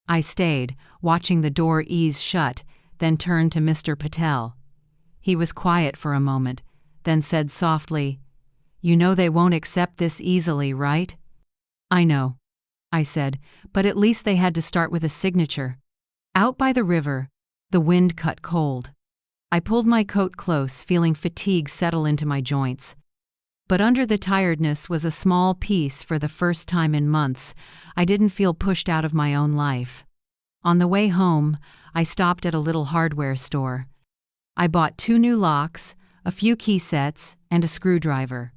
I stayed, watching the door ease shut, then turned to Mr. Patel. He was quiet for a moment, then said softly, You know they won't accept this easily, right? I know, I said, but at least they had to start with a signature. Out by the river, the wind cut cold. I pulled my coat close, feeling fatigue settle into my joints. But under the tiredness was a small peace. For the first time in months, I didn't feel pushed out of my own life. On the way home, I stopped at a little hardware store. I bought 2 new locks, a few key sets, and a screwdriver.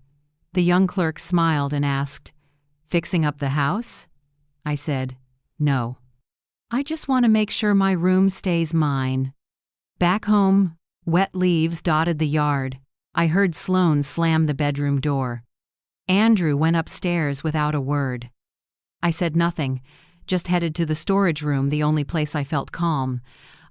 The young clerk smiled and asked, Fixing up the house? I said, No. I just want to make sure my room stays mine. Back home, wet leaves dotted the yard. I heard Sloane slam the bedroom door. Andrew went upstairs without a word. I said nothing, just headed to the storage room, the only place I felt calm.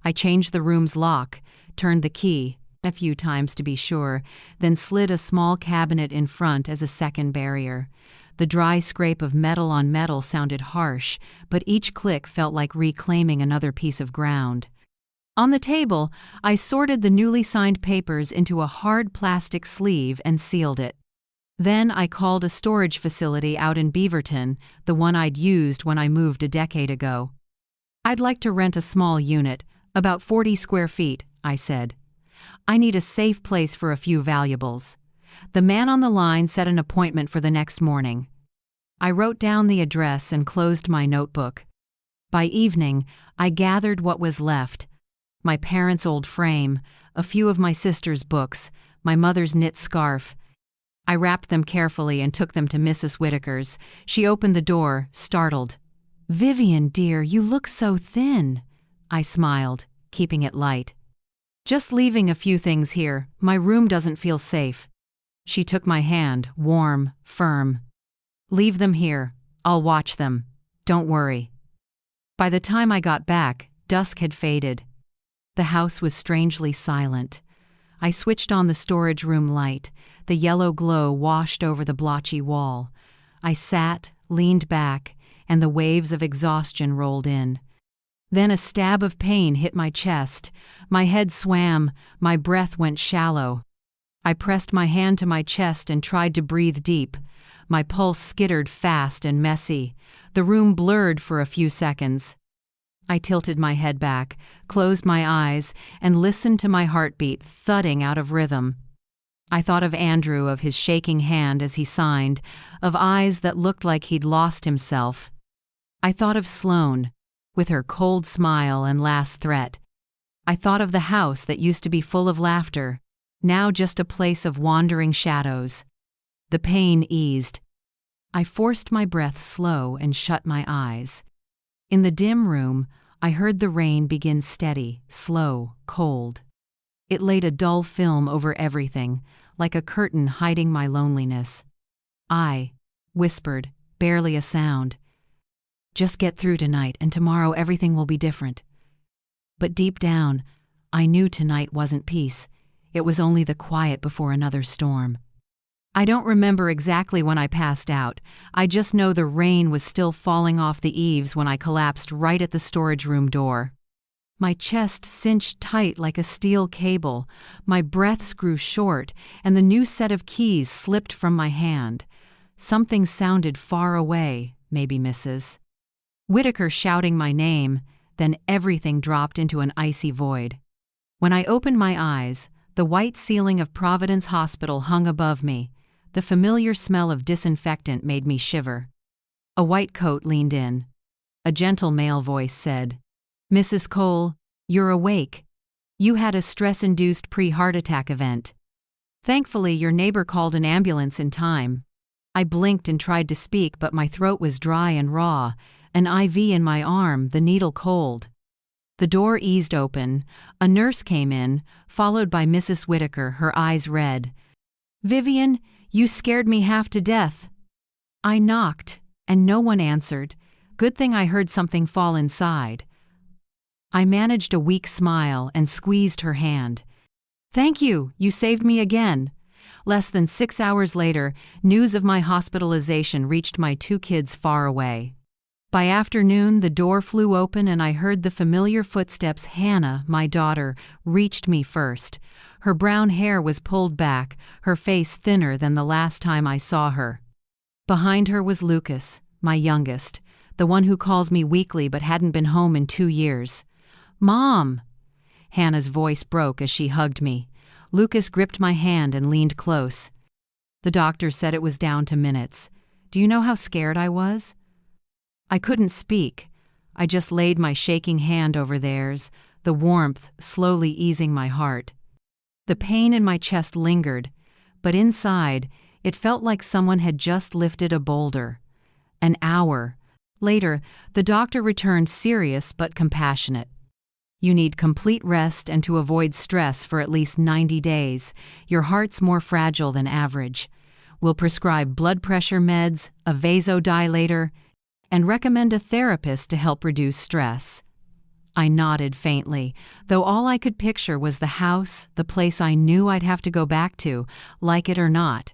I changed the room's lock, turned the key, a few times to be sure, then slid a small cabinet in front as a second barrier. The dry scrape of metal on metal sounded harsh, but each click felt like reclaiming another piece of ground. On the table, I sorted the newly signed papers into a hard plastic sleeve and sealed it. Then I called a storage facility out in Beaverton, the one I'd used when I moved a decade ago. I'd like to rent a small unit, about 40 square feet, I said. I need a safe place for a few valuables. The man on the line set an appointment for the next morning. I wrote down the address and closed my notebook. By evening, I gathered what was left. My parents' old frame, a few of my sister's books, my mother's knit scarf. I wrapped them carefully and took them to Mrs. Whitaker's. She opened the door, startled. Vivian, dear, you look so thin. I smiled, keeping it light. Just leaving a few things here. My room doesn't feel safe. She took my hand, warm, firm. Leave them here. I'll watch them. Don't worry. By the time I got back, dusk had faded. The house was strangely silent. I switched on the storage room light. The yellow glow washed over the blotchy wall. I sat, leaned back, and the waves of exhaustion rolled in. Then a stab of pain hit my chest. My head swam, my breath went shallow. I pressed my hand to my chest and tried to breathe deep. My pulse skittered fast and messy. The room blurred for a few seconds. I tilted my head back, closed my eyes, and listened to my heartbeat thudding out of rhythm. I thought of Andrew, of his shaking hand as he signed, of eyes that looked like he'd lost himself. I thought of Sloane, with her cold smile and last threat. I thought of the house that used to be full of laughter, now just a place of wandering shadows. The pain eased. I forced my breath slow and shut my eyes. In the dim room, I heard the rain begin steady, slow, cold. It laid a dull film over everything, like a curtain hiding my loneliness. I whispered, barely a sound. Just get through tonight, and tomorrow everything will be different. But deep down, I knew tonight wasn't peace. It was only the quiet before another storm. I don't remember exactly when I passed out. I just know the rain was still falling off the eaves when I collapsed right at the storage room door. My chest cinched tight like a steel cable, my breaths grew short, and the new set of keys slipped from my hand. Something sounded far away, maybe Mrs. Whitaker shouting my name, then everything dropped into an icy void. When I opened my eyes, the white ceiling of Providence Hospital hung above me. The familiar smell of disinfectant made me shiver. A white coat leaned in. A gentle male voice said, Mrs. Cole, you're awake. You had a stress-induced pre-heart attack event. Thankfully, your neighbor called an ambulance in time. I blinked and tried to speak, but my throat was dry and raw, an IV in my arm, the needle cold. The door eased open. A nurse came in, followed by Mrs. Whitaker, her eyes red. "Vivian, you scared me half to death." I knocked, and no one answered. Good thing I heard something fall inside. I managed a weak smile and squeezed her hand. "Thank you, you saved me again." Less than 6 hours later, news of my hospitalization reached my 2 kids far away. By afternoon, the door flew open and I heard the familiar footsteps. Hannah, my daughter, reached me first. Her brown hair was pulled back, her face thinner than the last time I saw her. Behind her was Lucas, my youngest, the one who calls me weekly but hadn't been home in 2 years. "Mom!" Hannah's voice broke as she hugged me. Lucas gripped my hand and leaned close. "The doctor said it was down to minutes. Do you know how scared I was?" I couldn't speak. I just laid my shaking hand over theirs, the warmth slowly easing my heart. The pain in my chest lingered, but inside, it felt like someone had just lifted a boulder. An hour later, the doctor returned, serious but compassionate. "You need complete rest and to avoid stress for at least 90 days. Your heart's more fragile than average. We'll prescribe blood pressure meds, a vasodilator, and recommend a therapist to help reduce stress." I nodded faintly, though all I could picture was the house, the place I knew I'd have to go back to, like it or not.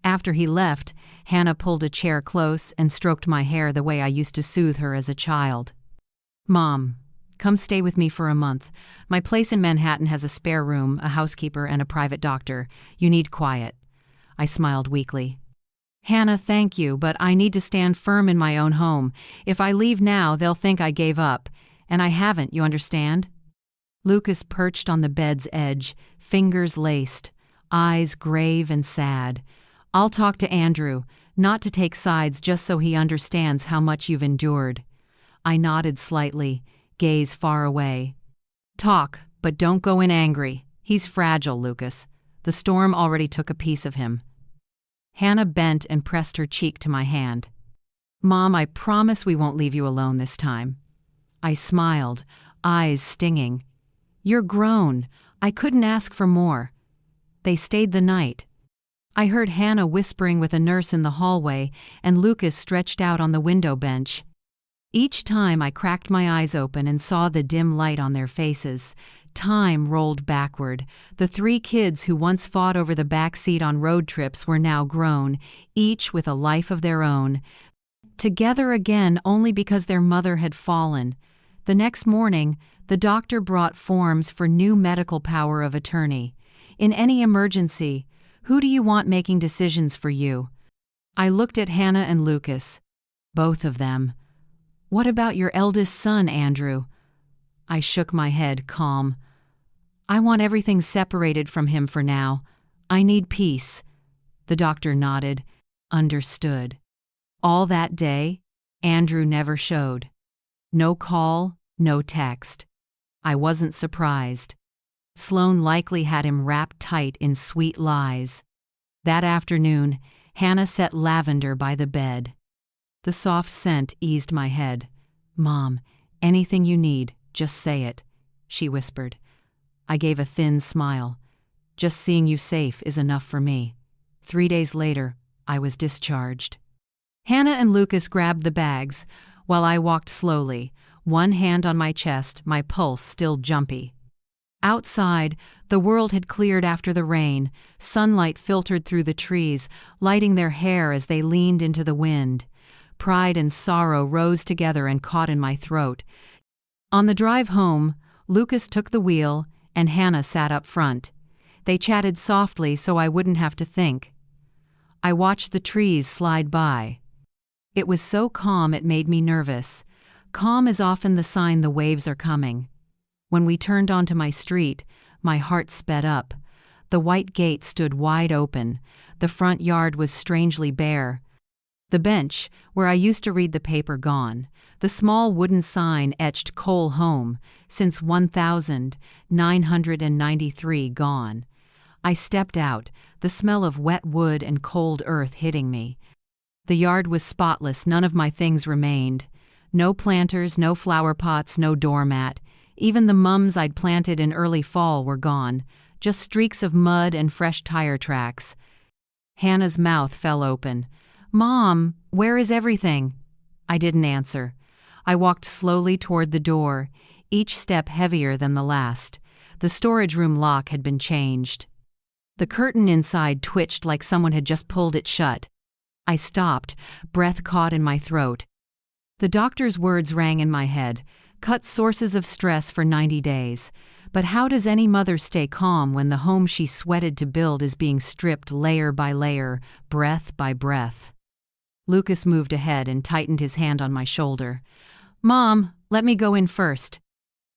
After he left, Hannah pulled a chair close and stroked my hair the way I used to soothe her as a child. "Mom, come stay with me for a month. My place in Manhattan has a spare room, a housekeeper, and a private doctor. You need quiet." I smiled weakly. "Hannah, thank you, but I need to stand firm in my own home. If I leave now, they'll think I gave up. And I haven't, you understand?" Lucas perched on the bed's edge, fingers laced, eyes grave and sad. "I'll talk to Andrew, not to take sides, just so he understands how much you've endured." I nodded slightly, gaze far away. "Talk, but don't go in angry. He's fragile, Lucas. The storm already took a piece of him." Hannah bent and pressed her cheek to my hand. "Mom, I promise we won't leave you alone this time." I smiled, eyes stinging. "You're grown. I couldn't ask for more." They stayed the night. I heard Hannah whispering with a nurse in the hallway, and Lucas stretched out on the window bench. Each time I cracked my eyes open and saw the dim light on their faces. Time rolled backward. The 3 kids who once fought over the back seat on road trips were now grown, each with a life of their own. Together again only because their mother had fallen. The next morning, the doctor brought forms for new medical power of attorney. "In any emergency, who do you want making decisions for you?" I looked at Hannah and Lucas. Both of them. "What about your eldest son, Andrew?" I shook my head, calm. "I want everything separated from him for now. I need peace." The doctor nodded. Understood. All that day, Andrew never showed. No call, no text. I wasn't surprised. Sloan likely had him wrapped tight in sweet lies. That afternoon, Hannah set lavender by the bed. The soft scent eased my head. "Mom, anything you need, just say it," she whispered. I gave a thin smile. "Just seeing you safe is enough for me." 3 days later, I was discharged. Hannah and Lucas grabbed the bags, while I walked slowly, one hand on my chest, my pulse still jumpy. Outside, the world had cleared after the rain. Sunlight filtered through the trees, lighting their hair as they leaned into the wind. Pride and sorrow rose together and caught in my throat. On the drive home, Lucas took the wheel and Hannah sat up front. They chatted softly so I wouldn't have to think. I watched the trees slide by. It was so calm it made me nervous. Calm is often the sign the waves are coming. When we turned onto my street, my heart sped up. The white gate stood wide open. The front yard was strangely bare. The bench, where I used to read the paper, gone. The small wooden sign etched "Coal Home," since 1993, gone. I stepped out, the smell of wet wood and cold earth hitting me. The yard was spotless, none of my things remained. No planters, no flower pots, no doormat. Even the mums I'd planted in early fall were gone, just streaks of mud and fresh tire tracks. Hannah's mouth fell open. "Mom, where is everything?" I didn't answer. I walked slowly toward the door, each step heavier than the last. The storage room lock had been changed. The curtain inside twitched like someone had just pulled it shut. I stopped, breath caught in my throat. The doctor's words rang in my head: cut sources of stress for 90 days. But how does any mother stay calm when the home she sweated to build is being stripped layer by layer, breath by breath? Lucas moved ahead and tightened his hand on my shoulder. "Mom, let me go in first."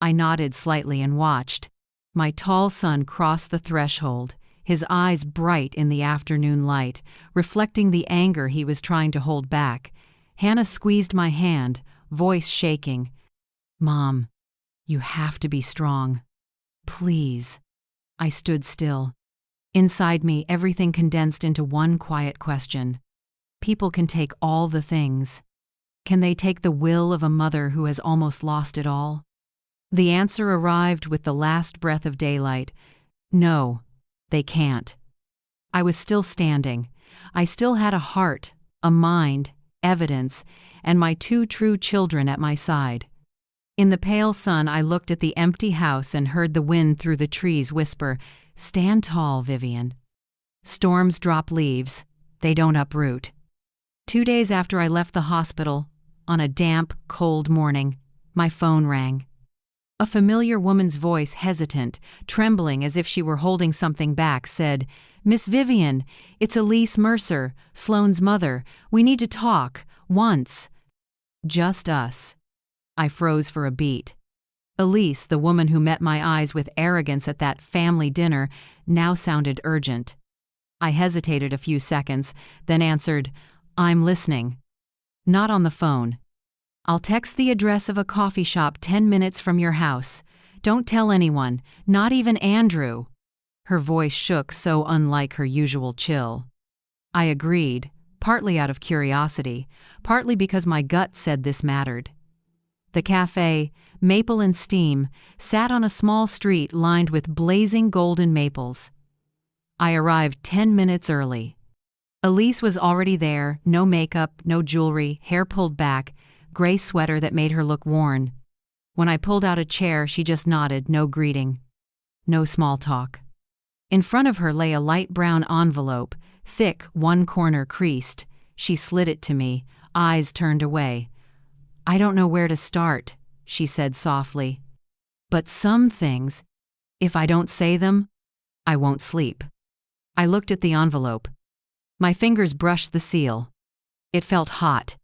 I nodded slightly and watched. My tall son crossed the threshold, his eyes bright in the afternoon light, reflecting the anger he was trying to hold back. Hannah squeezed my hand, voice shaking. "Mom, you have to be strong. Please." I stood still. Inside me, everything condensed into one quiet question. People can take all the things. Can they take the will of a mother who has almost lost it all? The answer arrived with the last breath of daylight. No, they can't. I was still standing. I still had a heart, a mind, evidence, and my 2 true children at my side. In the pale sun, I looked at the empty house and heard the wind through the trees whisper, "Stand tall, Vivian. Storms drop leaves. They don't uproot." 2 days after I left the hospital, on a damp, cold morning, my phone rang. A familiar woman's voice, hesitant, trembling as if she were holding something back, said, "Miss Vivian, it's Elise Mercer, Sloane's mother. We need to talk. Once." Just us. I froze for a beat. Elise, the woman who met my eyes with arrogance at that family dinner, now sounded urgent. I hesitated a few seconds, then answered, "I'm listening." "Not on the phone. I'll text the address of a coffee shop 10 minutes from your house. Don't tell anyone, not even Andrew." Her voice shook, so unlike her usual chill. I agreed, partly out of curiosity, partly because my gut said this mattered. The cafe, Maple and Steam, sat on a small street lined with blazing golden maples. I arrived 10 minutes early. Elise was already there, no makeup, no jewelry, hair pulled back, gray sweater that made her look worn. When I pulled out a chair, she just nodded, no greeting. No small talk. In front of her lay a light brown envelope, thick, one corner creased. She slid it to me, eyes turned away. "I don't know where to start," she said softly. "But some things, if I don't say them, I won't sleep." I looked at the envelope. My fingers brushed the seal. It felt hot.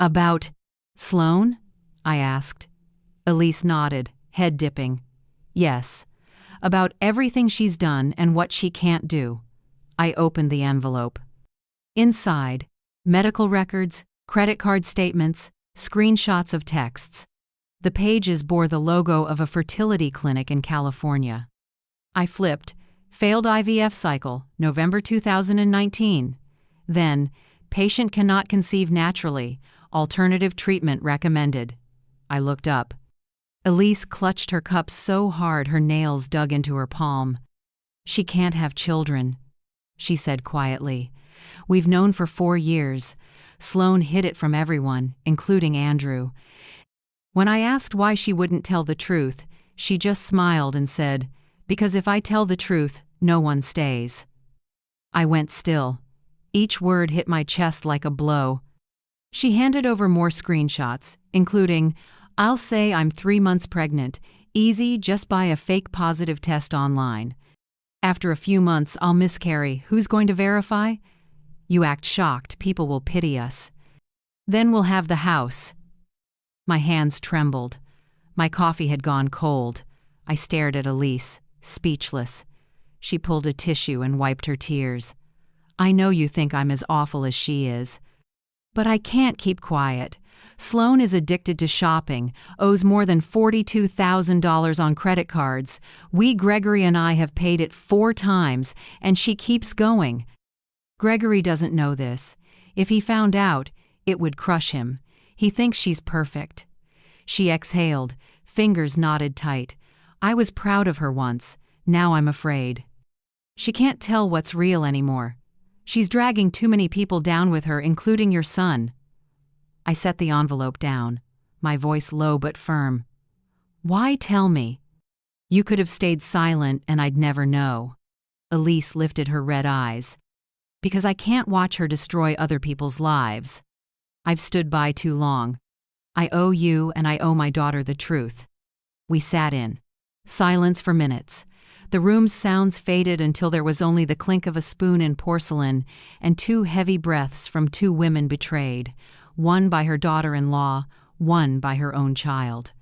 "About Sloane?" I asked. Elise nodded, head dipping. "Yes. About everything she's done and what she can't do." I opened the envelope. Inside, medical records, credit card statements, screenshots of texts. The pages bore the logo of a fertility clinic in California. I flipped. Failed IVF cycle, November 2019. Then, patient cannot conceive naturally. Alternative treatment recommended. I looked up. Elise clutched her cup so hard her nails dug into her palm. "She can't have children," she said quietly. "We've known for 4 years. Sloane hid it from everyone, including Andrew." When I asked why she wouldn't tell the truth, she just smiled and said, "Because if I tell the truth, no one stays." I went still. Each word hit my chest like a blow. She handed over more screenshots, including, "I'll say I'm 3 months pregnant. Easy, just buy a fake positive test online. After a few months, I'll miscarry. Who's going to verify? You act shocked. People will pity us. Then we'll have the house." My hands trembled. My coffee had gone cold. I stared at Elise, speechless. She pulled a tissue and wiped her tears. "I know you think I'm as awful as she is." But I can't keep quiet. Sloan is addicted to shopping, owes more than $42,000 on credit cards. Gregory and I have paid it 4 times, and she keeps going. Gregory doesn't know this. If he found out, it would crush him. He thinks she's perfect. She exhaled, fingers knotted tight. I was proud of her once. Now I'm afraid. She can't tell what's real anymore. She's dragging too many people down with her, including your son. I set the envelope down, my voice low but firm. Why tell me? You could have stayed silent and I'd never know. Elise lifted her red eyes. Because I can't watch her destroy other people's lives. I've stood by too long. I owe you and I owe my daughter the truth. We sat in. Silence for minutes. The room's sounds faded until there was only the clink of a spoon in porcelain and 2 heavy breaths from 2 women betrayed, one by her daughter-in-law, one by her own child.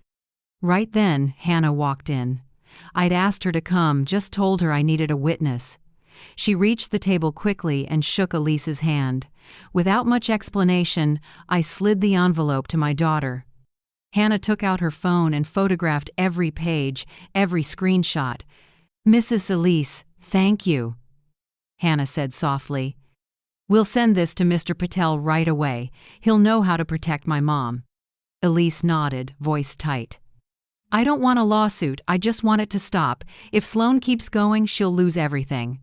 Right then, Hannah walked in. I'd asked her to come, just told her I needed a witness. She reached the table quickly and shook Elise's hand. Without much explanation, I slid the envelope to my daughter. Hannah took out her phone and photographed every page, every screenshot. Mrs. Elise, thank you, Hannah said softly. We'll send this to Mr. Patel right away. He'll know how to protect my mom. Elise nodded, voice tight. I don't want a lawsuit, I just want it to stop. If Sloan keeps going, she'll lose everything.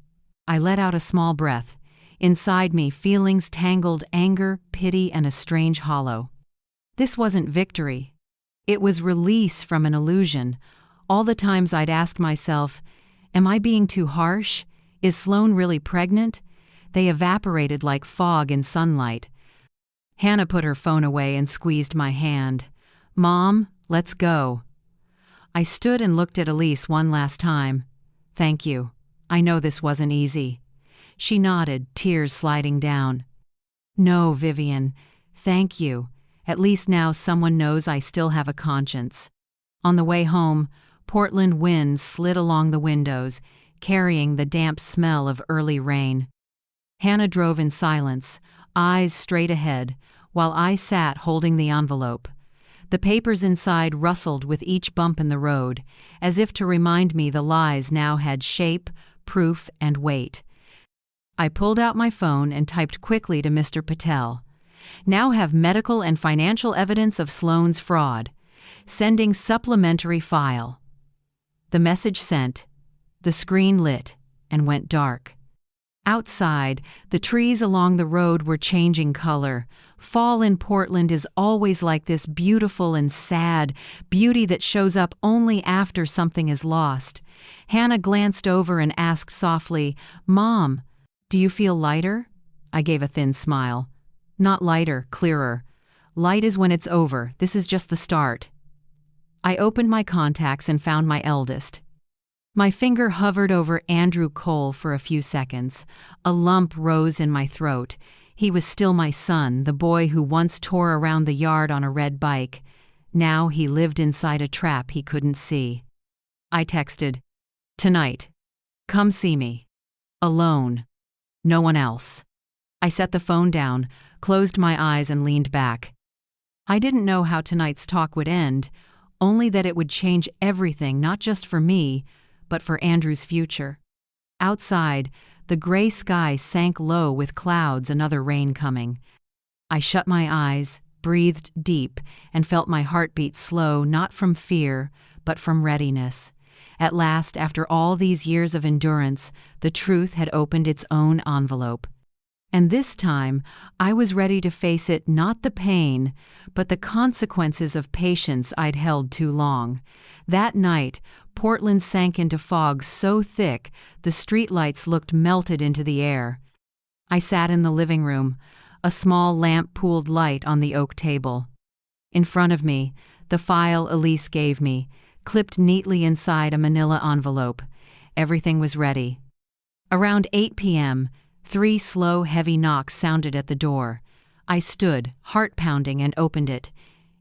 I let out a small breath. Inside me, feelings tangled, anger, pity, and a strange hollow. This wasn't victory. It was release from an illusion. All the times I'd ask myself, am I being too harsh? Is Sloan really pregnant? They evaporated like fog in sunlight. Hannah put her phone away and squeezed my hand. Mom, let's go. I stood and looked at Elise one last time. Thank you. I know this wasn't easy. She nodded, tears sliding down. No, Vivian, thank you. At least now someone knows I still have a conscience. On the way home, Portland wind slid along the windows, carrying the damp smell of early rain. Hannah drove in silence, eyes straight ahead, while I sat holding the envelope. The papers inside rustled with each bump in the road, as if to remind me the lies now had shape, proof, and weight. I pulled out my phone and typed quickly to Mr. Patel. Now have medical and financial evidence of Sloan's fraud. Sending supplementary file. The message sent. The screen lit and went dark. Outside, the trees along the road were changing color. Fall in Portland is always like this, beautiful and sad, beauty that shows up only after something is lost. Hannah glanced over and asked softly, Mom, do you feel lighter? I gave a thin smile. Not lighter, clearer. Light is when it's over. This is just the start. I opened my contacts and found my eldest. My finger hovered over Andrew Cole for a few seconds. A lump rose in my throat. He was still my son, the boy who once tore around the yard on a red bike. Now he lived inside a trap he couldn't see. I texted, Tonight. Come see me. Alone. No one else. I set the phone down, closed my eyes and leaned back. I didn't know how tonight's talk would end, only that it would change everything, not just for me, but for Andrew's future. Outside, the gray sky sank low with clouds, another rain coming. I shut my eyes, breathed deep, and felt my heartbeat slow, not from fear, but from readiness. At last, after all these years of endurance, the truth had opened its own envelope. And this time, I was ready to face it, not the pain, but the consequences of patience I'd held too long. That night, Portland sank into fog so thick the streetlights looked melted into the air. I sat in the living room, a small lamp pooled light on the oak table. In front of me, the file Elise gave me, clipped neatly inside a manila envelope. Everything was ready. Around 8 p.m., 3 slow, heavy knocks sounded at the door. I stood, heart pounding, and opened it.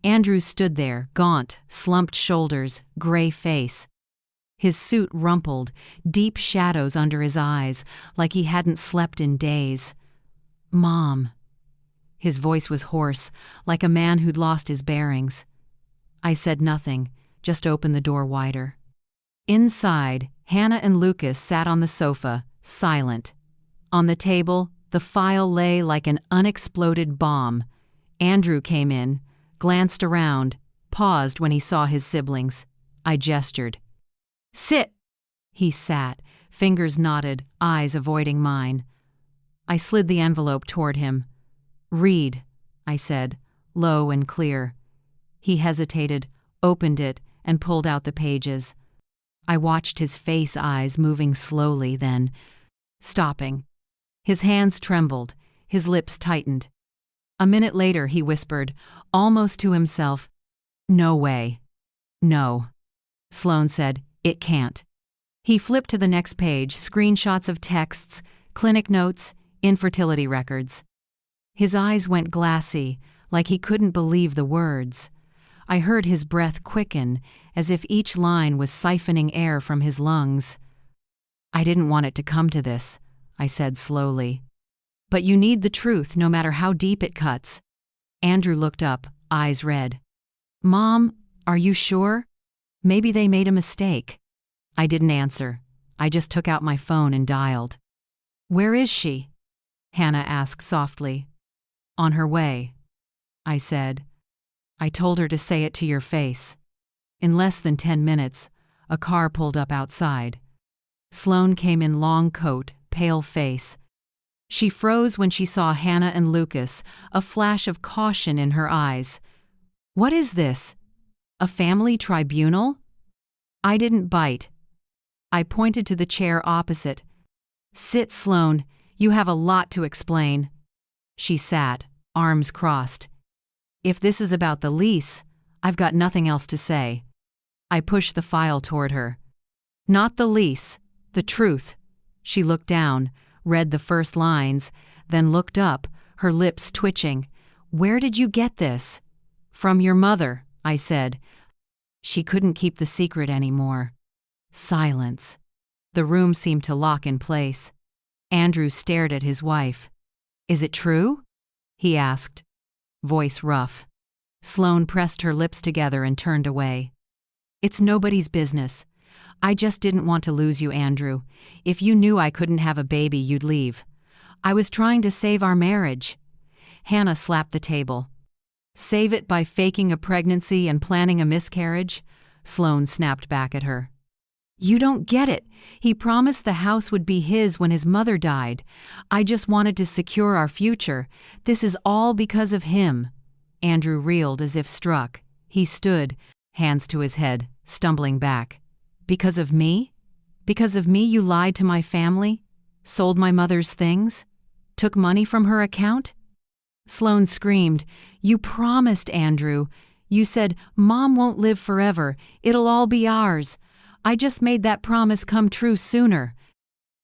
Andrew stood there, gaunt, slumped shoulders, gray face. His suit rumpled, deep shadows under his eyes, like he hadn't slept in days. Mom. His voice was hoarse, like a man who'd lost his bearings. I said nothing, just opened the door wider. Inside, Hannah and Lucas sat on the sofa, silent. On the table, the file lay like an unexploded bomb. Andrew came in, glanced around, paused when he saw his siblings. I gestured. "Sit!" He sat, fingers knotted, eyes avoiding mine. I slid the envelope toward him. "Read," I said, low and clear. He hesitated, opened it, and pulled out the pages. I watched his face eyes moving slowly, then stopping. His hands trembled, his lips tightened. A minute later he whispered, almost to himself, "No way." "No." Sloane said, "It can't." He flipped to the next page, screenshots of texts, clinic notes, infertility records. His eyes went glassy, like he couldn't believe the words. I heard his breath quicken, as if each line was siphoning air from his lungs. "I didn't want it to come to this," I said slowly. "But you need the truth, no matter how deep it cuts." Andrew looked up, eyes red. "Mom, are you sure? Maybe they made a mistake." I didn't answer. I just took out my phone and dialed. "Where is she?" Hannah asked softly. "On her way," I said. "I told her to say it to your face." In less than 10 minutes, a car pulled up outside. Sloane came in long coat, pale face. She froze when she saw Hannah and Lucas, a flash of caution in her eyes. "What is this? A family tribunal?" I didn't bite. I pointed to the chair opposite. "Sit, Sloane. You have a lot to explain." She sat, arms crossed. "If this is about the lease, I've got nothing else to say." I pushed the file toward her. "Not the lease, the truth." She looked down, read the first lines, then looked up, her lips twitching. "Where did you get this?" "From your mother," I said. She couldn't keep the secret anymore. Silence. The room seemed to lock in place. Andrew stared at his wife. "Is it true?" he asked. Voice rough. Sloane pressed her lips together and turned away. "It's nobody's business. I just didn't want to lose you, Andrew. If you knew I couldn't have a baby, you'd leave. I was trying to save our marriage." Hannah slapped the table. "Save it by faking a pregnancy and planning a miscarriage?" Sloane snapped back at her. "You don't get it. He promised the house would be his when his mother died. I just wanted to secure our future. This is all because of him." Andrew reeled as if struck. He stood, hands to his head, stumbling back. "Because of me? Because of me you lied to my family? Sold my mother's things? Took money from her account?" Sloane screamed, "You promised, Andrew. You said, 'Mom won't live forever. It'll all be ours.' I just made that promise come true sooner."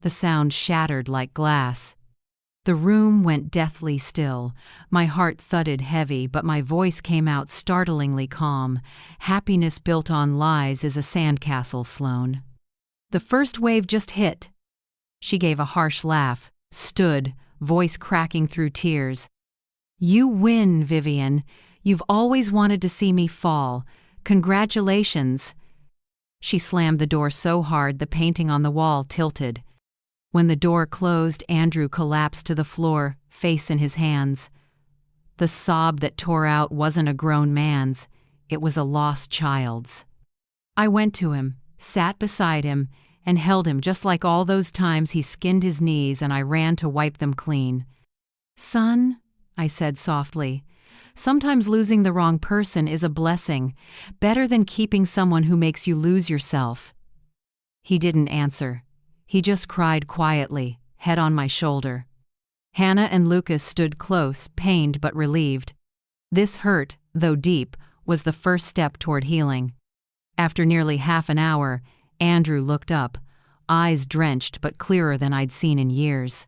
The sound shattered like glass. The room went deathly still. My heart thudded heavy, but my voice came out startlingly calm. "Happiness built on lies is a sandcastle, Sloane. The first wave just hit." She gave a harsh laugh, stood, voice cracking through tears. "You win, Vivian. You've always wanted to see me fall. Congratulations." She slammed the door so hard the painting on the wall tilted. When the door closed, Andrew collapsed to the floor, face in his hands. The sob that tore out wasn't a grown man's, it was a lost child's. I went to him, sat beside him, and held him just like all those times he skinned his knees and I ran to wipe them clean. "Son," I said softly, "sometimes losing the wrong person is a blessing, better than keeping someone who makes you lose yourself." He didn't answer. He just cried quietly, head on my shoulder. Hannah and Lucas stood close, pained but relieved. This hurt, though deep, was the first step toward healing. After nearly half an hour, Andrew looked up, eyes drenched but clearer than I'd seen in years.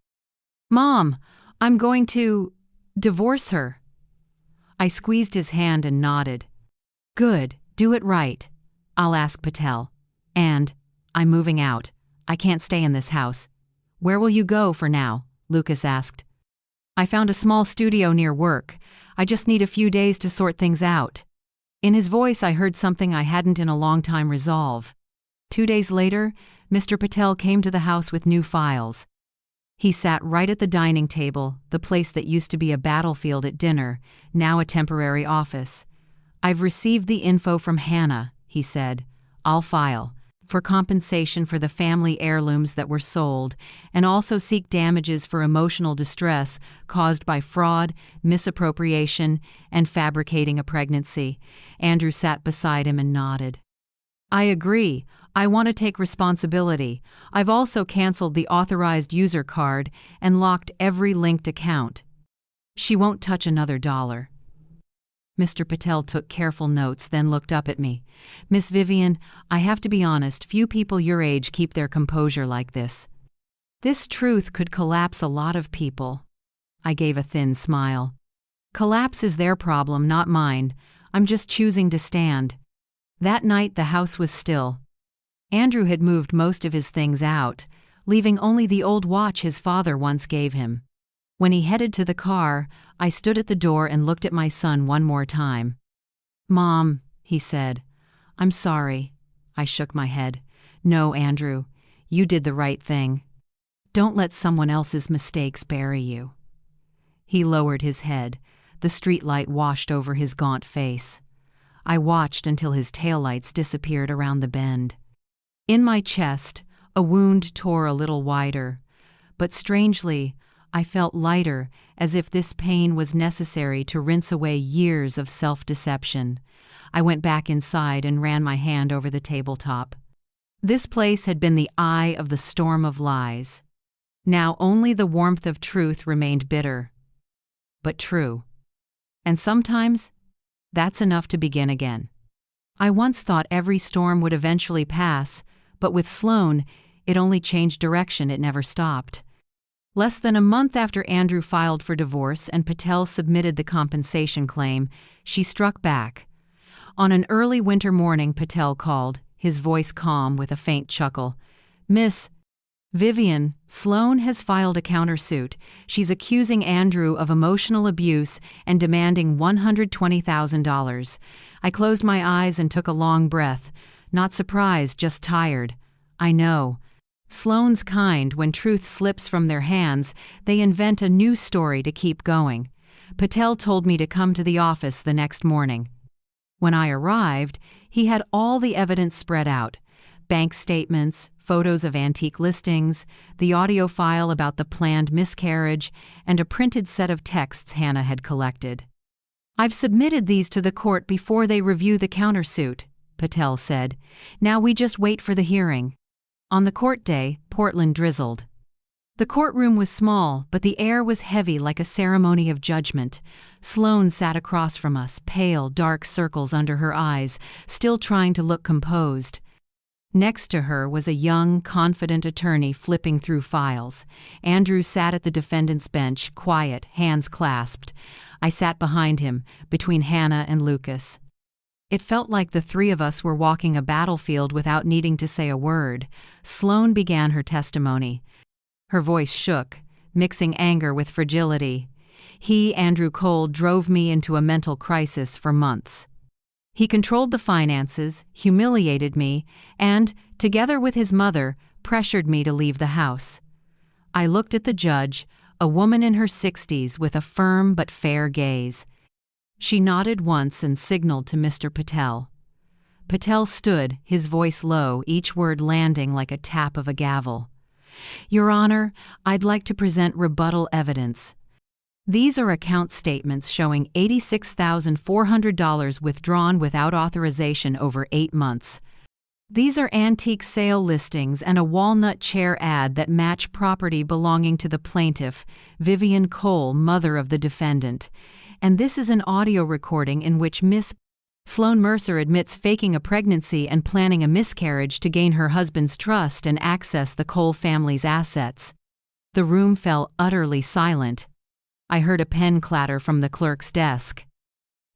"Mom, I'm going to divorce her." I squeezed his hand and nodded. "Good, do it right. I'll ask Patel. And I'm moving out. I can't stay in this house." "Where will you go for now?" Lucas asked. I found a small studio near work. I just need a few days to sort things out. In his voice, I heard something I hadn't in a long time resolve. 2 days later, Mr. Patel came to the house with new files. He sat right at the dining table, the place that used to be a battlefield at dinner, now a temporary office. "I've received the info from Hannah," he said. "I'll file for compensation for the family heirlooms that were sold, and also seek damages for emotional distress caused by fraud, misappropriation, and fabricating a pregnancy." Andrew sat beside him and nodded. "I agree. I want to take responsibility. I've also canceled the authorized user card and locked every linked account. She won't touch another dollar." Mr. Patel took careful notes, then looked up at me. "Miss Vivian, I have to be honest, few people your age keep their composure like this. This truth could collapse a lot of people." I gave a thin smile. "Collapse is their problem, not mine. I'm just choosing to stand." That night the house was still. Andrew had moved most of his things out, leaving only the old watch his father once gave him. When he headed to the car, I stood at the door and looked at my son one more time. "Mom," he said, "I'm sorry." I shook my head. "No, Andrew, you did the right thing. Don't let someone else's mistakes bury you." He lowered his head. The streetlight washed over his gaunt face. I watched until his taillights disappeared around the bend. In my chest, a wound tore a little wider, but strangely, I felt lighter, as if this pain was necessary to rinse away years of self-deception. I went back inside and ran my hand over the tabletop. This place had been the eye of the storm of lies. Now only the warmth of truth remained bitter, but true. And sometimes, that's enough to begin again. I once thought every storm would eventually pass, but with Sloan, it only changed direction, it never stopped. Less than a month after Andrew filed for divorce and Patel submitted the compensation claim, she struck back. On an early winter morning, Patel called, his voice calm with a faint chuckle. "Miss Vivian, Sloan has filed a countersuit. She's accusing Andrew of emotional abuse and demanding $120,000. I closed my eyes and took a long breath. Not surprised, just tired. I know. Sloan's kind, when truth slips from their hands, they invent a new story to keep going. Patel told me to come to the office the next morning. When I arrived, he had all the evidence spread out: bank statements, photos of antique listings, the audio file about the planned miscarriage, and a printed set of texts Hannah had collected. "I've submitted these to the court before they review the countersuit," Patel said. "Now we just wait for the hearing." On the court day, Portland drizzled. The courtroom was small, but the air was heavy like a ceremony of judgment. Sloan sat across from us, pale, dark circles under her eyes, still trying to look composed. Next to her was a young, confident attorney flipping through files. Andrew sat at the defendant's bench, quiet, hands clasped. I sat behind him, between Hannah and Lucas. It felt like the three of us were walking a battlefield without needing to say a word. Sloan began her testimony. Her voice shook, mixing anger with fragility. He, Andrew Cole, drove me into a mental crisis for months. He controlled the finances, humiliated me, and, together with his mother, pressured me to leave the house. I looked at the judge, a woman in her 60s with a firm but fair gaze. She nodded once and signaled to Mr. Patel. Patel stood, his voice low, each word landing like a tap of a gavel. "Your Honor, I'd like to present rebuttal evidence. These are account statements showing $86,400 withdrawn without authorization over 8 months. These are antique sale listings and a walnut chair ad that match property belonging to the plaintiff, Vivian Cole, mother of the defendant. And this is an audio recording in which Miss Sloan Mercer admits faking a pregnancy and planning a miscarriage to gain her husband's trust and access the Cole family's assets." The room fell utterly silent. I heard a pen clatter from the clerk's desk.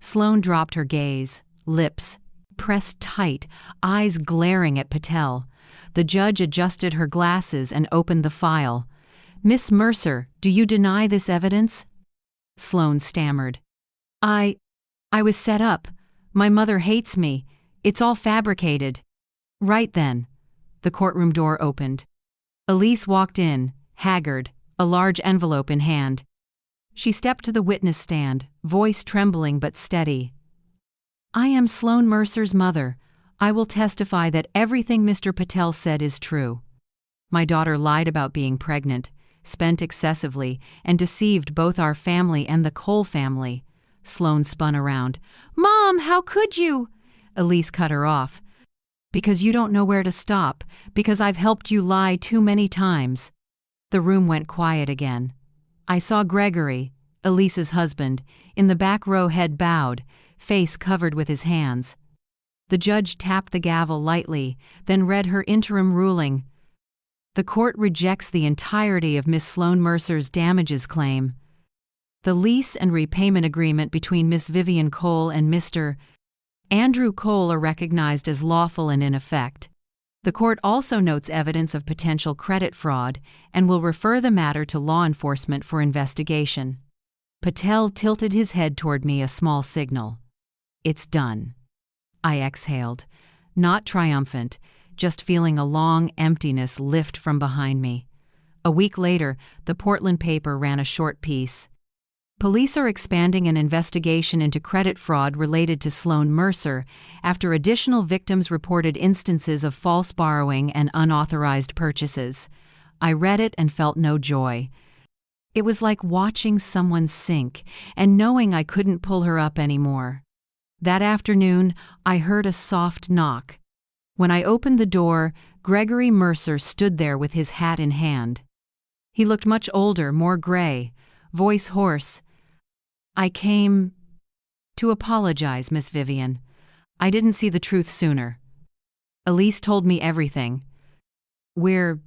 Sloan dropped her gaze, lips pressed tight, eyes glaring at Patel. The judge adjusted her glasses and opened the file. Miss Mercer, do you deny this evidence? Sloane stammered. I was set up. My mother hates me. It's all fabricated. Right then. The courtroom door opened. Elise walked in, haggard, a large envelope in hand. She stepped to the witness stand, voice trembling but steady. I am Sloane Mercer's mother. I will testify that everything Mr. Patel said is true. My daughter lied about being pregnant, spent excessively, and deceived both our family and the Cole family. Sloane spun around. Mom, how could you? Elise cut her off. Because you don't know where to stop, because I've helped you lie too many times. The room went quiet again. I saw Gregory, Elise's husband, in the back row, head bowed, face covered with his hands. The judge tapped the gavel lightly, then read her interim ruling. The court rejects the entirety of Miss Sloane Mercer's damages claim. The lease and repayment agreement between Miss Vivian Cole and Mr. Andrew Cole are recognized as lawful and in effect. The court also notes evidence of potential credit fraud and will refer the matter to law enforcement for investigation. Patel tilted his head toward me, a small signal. It's done. I exhaled, not triumphant, just feeling a long emptiness lift from behind me. A week later, the Portland paper ran a short piece. Police are expanding an investigation into credit fraud related to Sloane Mercer after additional victims reported instances of false borrowing and unauthorized purchases. I read it and felt no joy. It was like watching someone sink and knowing I couldn't pull her up anymore. That afternoon, I heard a soft knock. When I opened the door, Gregory Mercer stood there with his hat in hand. He looked much older, more gray, voice hoarse. I came to apologize, Miss Vivian. I didn't see the truth sooner. Elise told me everything. We're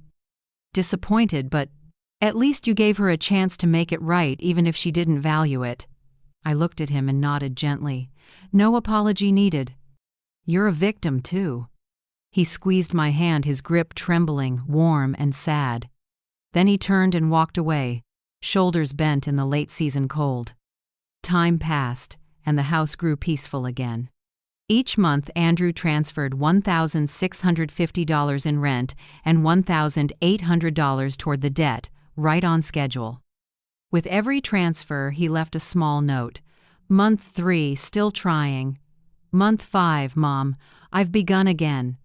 disappointed, but at least you gave her a chance to make it right, even if she didn't value it. I looked at him and nodded gently. No apology needed. You're a victim, too. He squeezed my hand, his grip trembling, warm and sad. Then he turned and walked away, shoulders bent in the late-season cold. Time passed, and the house grew peaceful again. Each month, Andrew transferred $1,650 in rent and $1,800 toward the debt, right on schedule. With every transfer, he left a small note. Month 3, still trying. Month 5, Mom, I've begun again.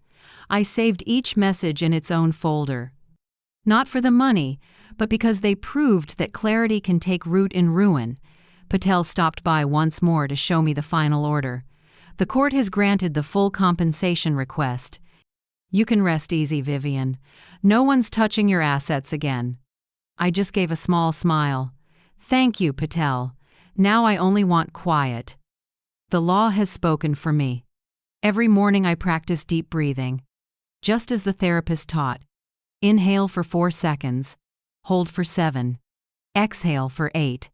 I saved each message in its own folder. Not for the money, but because they proved that clarity can take root in ruin. Patel stopped by once more to show me the final order. The court has granted the full compensation request. You can rest easy, Vivian. No one's touching your assets again. I just gave a small smile. Thank you, Patel. Now I only want quiet. The law has spoken for me. Every morning I practice deep breathing. Just as the therapist taught. Inhale for 4 seconds. Hold for 7. Exhale for 8.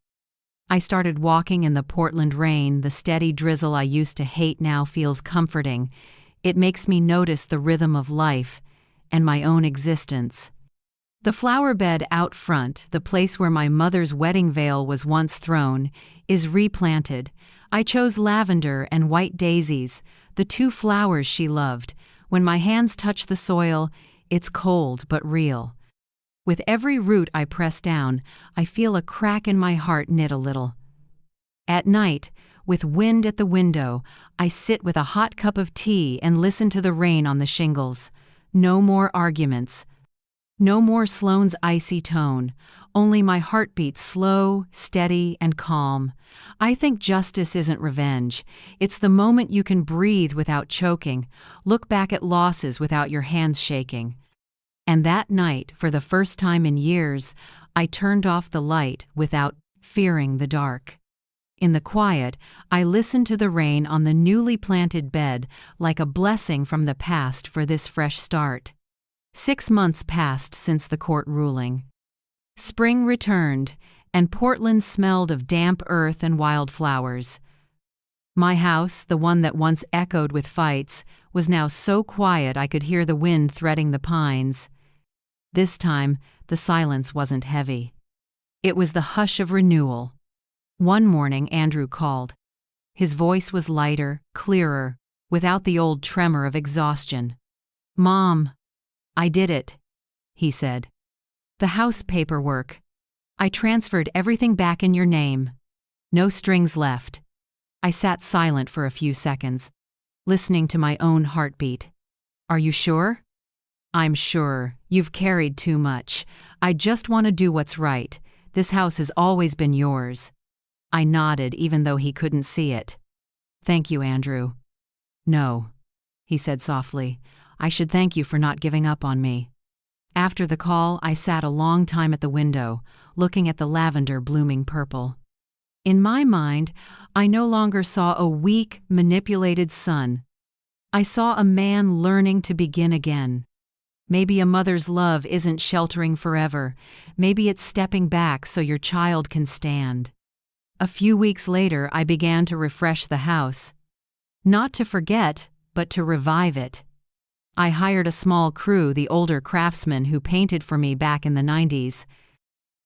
I started walking in the Portland rain. The steady drizzle I used to hate now feels comforting. It makes me notice the rhythm of life and my own existence. The flower bed out front, the place where my mother's wedding veil was once thrown, is replanted. I chose lavender and white daisies, the 2 flowers she loved. When my hands touch the soil, it's cold but real. With every root I press down, I feel a crack in my heart knit a little. At night, with wind at the window, I sit with a hot cup of tea and listen to the rain on the shingles. No more arguments. No more Sloane's icy tone, only my heartbeat slow, steady, and calm. I think justice isn't revenge. It's the moment you can breathe without choking, look back at losses without your hands shaking. And that night, for the first time in years, I turned off the light without fearing the dark. In the quiet, I listened to the rain on the newly planted bed like a blessing from the past for this fresh start. 6 months passed since the court ruling. Spring returned, and Portland smelled of damp earth and wildflowers. My house, the one that once echoed with fights, was now so quiet I could hear the wind threading the pines. This time, the silence wasn't heavy. It was the hush of renewal. One morning, Andrew called. His voice was lighter, clearer, without the old tremor of exhaustion. "Mom, I did it," he said. "The house paperwork. I transferred everything back in your name. No strings left." I sat silent for a few seconds, listening to my own heartbeat. "Are you sure?" "I'm sure. You've carried too much. I just want to do what's right. This house has always been yours." I nodded even though he couldn't see it. "Thank you, Andrew." "No," he said softly. "I should thank you for not giving up on me." After the call, I sat a long time at the window, looking at the lavender blooming purple. In my mind, I no longer saw a weak, manipulated son. I saw a man learning to begin again. Maybe a mother's love isn't sheltering forever. Maybe it's stepping back so your child can stand. A few weeks later, I began to refresh the house. Not to forget, but to revive it. I hired a small crew, the older craftsmen who painted for me back in the 90s.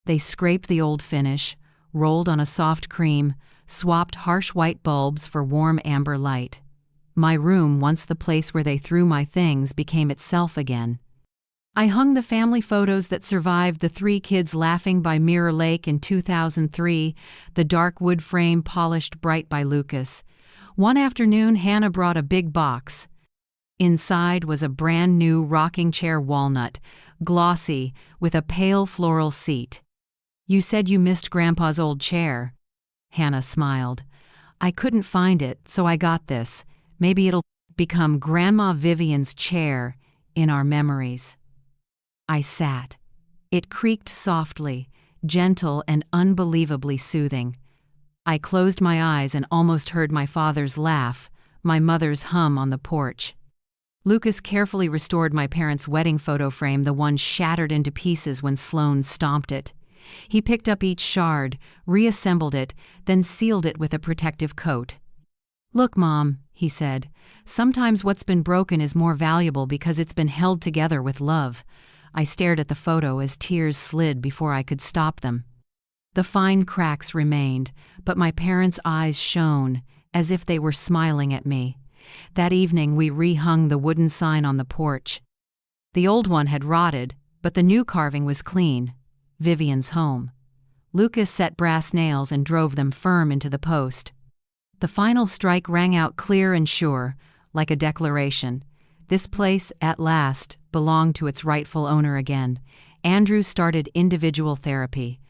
They scraped the old finish, rolled on a soft cream, swapped harsh white bulbs for warm amber light. My room, once the place where they threw my things, became itself again. I hung the family photos that survived, the 3 kids laughing by Mirror Lake in 2003, the dark wood frame polished bright by Lucas. One afternoon, Hannah brought a big box. Inside was a brand new rocking chair walnut, glossy, with a pale floral seat. "You said you missed Grandpa's old chair." Hannah smiled. "I couldn't find it, so I got this. Maybe it'll become Grandma Vivian's chair in our memories." I sat. It creaked softly, gentle and unbelievably soothing. I closed my eyes and almost heard my father's laugh, my mother's hum on the porch. Lucas carefully restored my parents' wedding photo frame, the one shattered into pieces when Sloane stomped it. He picked up each shard, reassembled it, then sealed it with a protective coat. "Look, Mom," he said, "sometimes what's been broken is more valuable because it's been held together with love." I stared at the photo as tears slid before I could stop them. The fine cracks remained, but my parents' eyes shone, as if they were smiling at me. That evening we rehung the wooden sign on the porch. The old one had rotted, but the new carving was clean. Vivian's home. Lucas set brass nails and drove them firm into the post. The final strike rang out clear and sure, like a declaration. This place, at last, belonged to its rightful owner again. Andrew started individual therapy.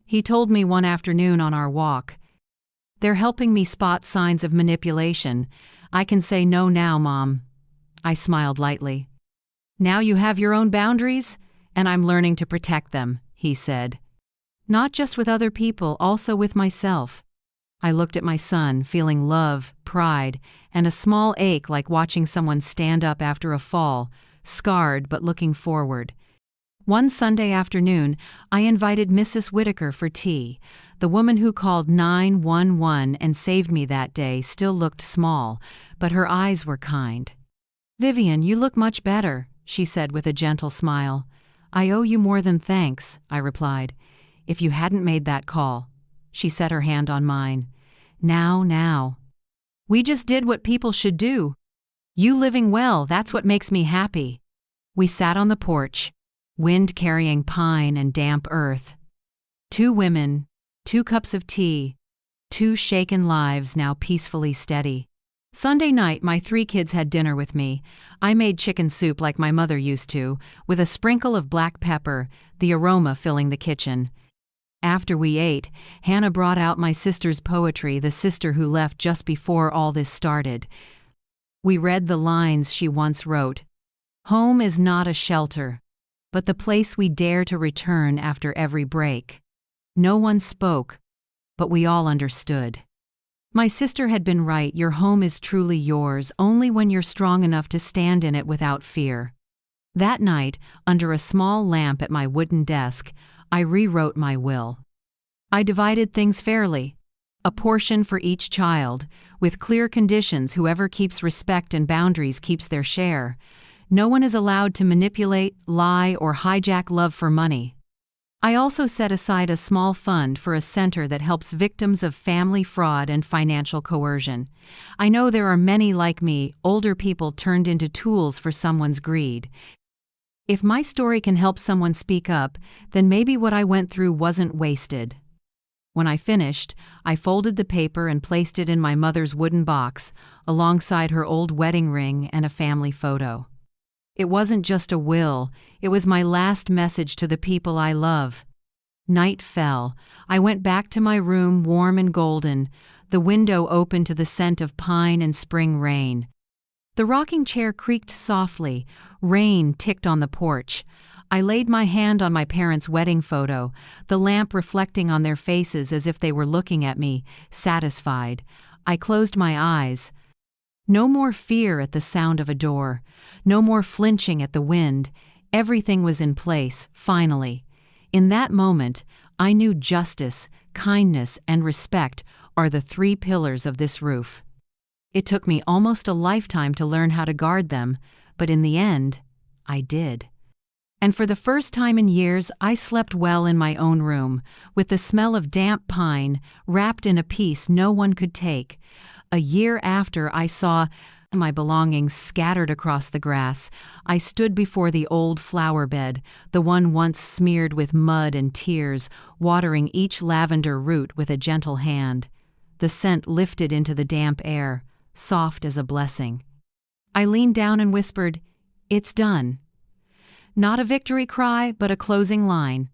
He told me one afternoon on our walk, "They're helping me spot signs of manipulation. I can say no now, Mom." I smiled lightly. "Now you have your own boundaries, and I'm learning to protect them," he said. "Not just with other people, also with myself." I looked at my son, feeling love, pride, and a small ache like watching someone stand up after a fall, scarred but looking forward. One Sunday afternoon, I invited Mrs. Whitaker for tea. The woman who called 911 and saved me that day still looked small, but her eyes were kind. "Vivian, you look much better," she said with a gentle smile. "I owe you more than thanks," I replied. "If you hadn't made that call." She set her hand on mine. Now. "We just did what people should do. You living well, that's what makes me happy." We sat on the porch, wind carrying pine and damp earth. 2 women, 2 cups of tea, 2 shaken lives now peacefully steady. Sunday night, my 3 kids had dinner with me. I made chicken soup like my mother used to, with a sprinkle of black pepper, the aroma filling the kitchen. After we ate, Hannah brought out my sister's poetry, the sister who left just before all this started. We read the lines she once wrote. "Home is not a shelter, but the place we dare to return after every break." No one spoke, but we all understood. My sister had been right. Your home is truly yours only when you're strong enough to stand in it without fear. That night, under a small lamp at my wooden desk, I rewrote my will. I divided things fairly. A portion for each child, with clear conditions. Whoever keeps respect and boundaries keeps their share. No one is allowed to manipulate, lie, or hijack love for money. I also set aside a small fund for a center that helps victims of family fraud and financial coercion. I know there are many like me, older people turned into tools for someone's greed. If my story can help someone speak up, then maybe what I went through wasn't wasted. When I finished, I folded the paper and placed it in my mother's wooden box, alongside her old wedding ring and a family photo. It wasn't just a will, it was my last message to the people I love. Night fell. I went back to my room warm and golden, the window open to the scent of pine and spring rain. The rocking chair creaked softly, rain ticked on the porch. I laid my hand on my parents' wedding photo, the lamp reflecting on their faces as if they were looking at me, satisfied. I closed my eyes. No more fear at the sound of a door. No more flinching at the wind. Everything was in place, finally. In that moment, I knew justice, kindness, and respect are the three pillars of this roof. It took me almost a lifetime to learn how to guard them, but in the end, I did. And for the first time in years, I slept well in my own room, with the smell of damp pine, wrapped in a peace no one could take. A year after I saw my belongings scattered across the grass, I stood before the old flower bed, the one once smeared with mud and tears, watering each lavender root with a gentle hand. The scent lifted into the damp air, soft as a blessing. I leaned down and whispered, "It's done." Not a victory cry, but a closing line.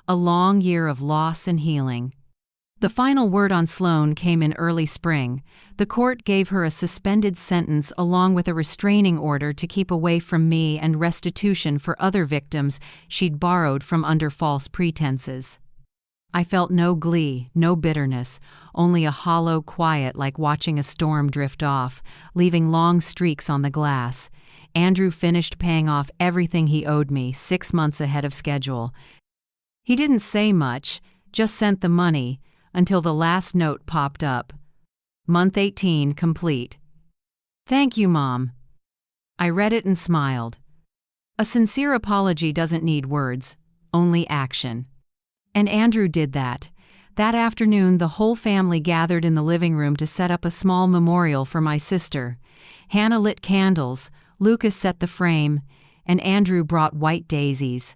A long year of loss and healing. The final word on Sloan came in early spring. The court gave her a suspended sentence along with a restraining order to keep away from me and restitution for other victims she'd borrowed from under false pretenses. I felt no glee, no bitterness, only a hollow quiet like watching a storm drift off, leaving long streaks on the glass. Andrew finished paying off everything he owed me 6 months ahead of schedule. He didn't say much, just sent the money, until the last note popped up. Month 18 complete. Thank you, Mom. I read it and smiled. A sincere apology doesn't need words, only action. And Andrew did that. That afternoon, the whole family gathered in the living room to set up a small memorial for my sister. Hannah lit candles, Lucas set the frame, and Andrew brought white daisies.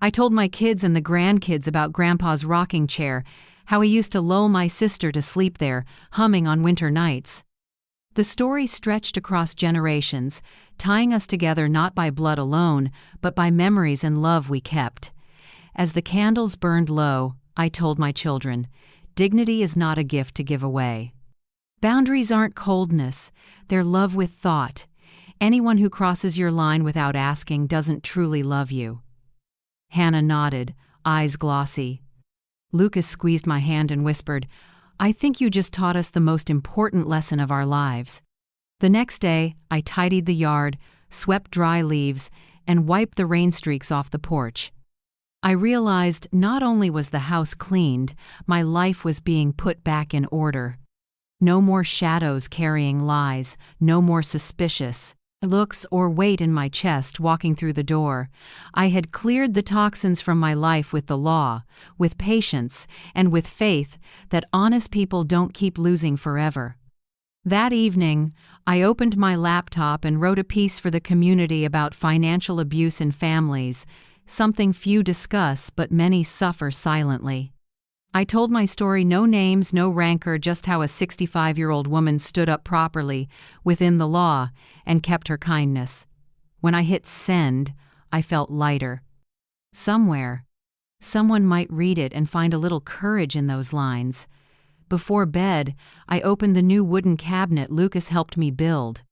I told my kids and the grandkids about Grandpa's rocking chair, how he used to lull my sister to sleep there, humming on winter nights. The story stretched across generations, tying us together not by blood alone, but by memories and love we kept. As the candles burned low, I told my children, dignity is not a gift to give away. Boundaries aren't coldness, they're love with thought. Anyone who crosses your line without asking doesn't truly love you. Hannah nodded, eyes glossy. Lucas squeezed my hand and whispered, I think you just taught us the most important lesson of our lives. The next day, I tidied the yard, swept dry leaves, and wiped the rain streaks off the porch. I realized not only was the house cleaned, my life was being put back in order. No more shadows carrying lies, no more suspicious looks or weight in my chest walking through the door. I had cleared the toxins from my life with the law, with patience, and with faith that honest people don't keep losing forever. That evening, I opened my laptop and wrote a piece for the community about financial abuse in families, something few discuss but many suffer silently. I told my story, no names, no rancor, just how a 65-year-old woman stood up properly, within the law, and kept her kindness. When I hit send, I felt lighter. Somewhere, someone might read it and find a little courage in those lines. Before bed, I opened the new wooden cabinet Lucas helped me build.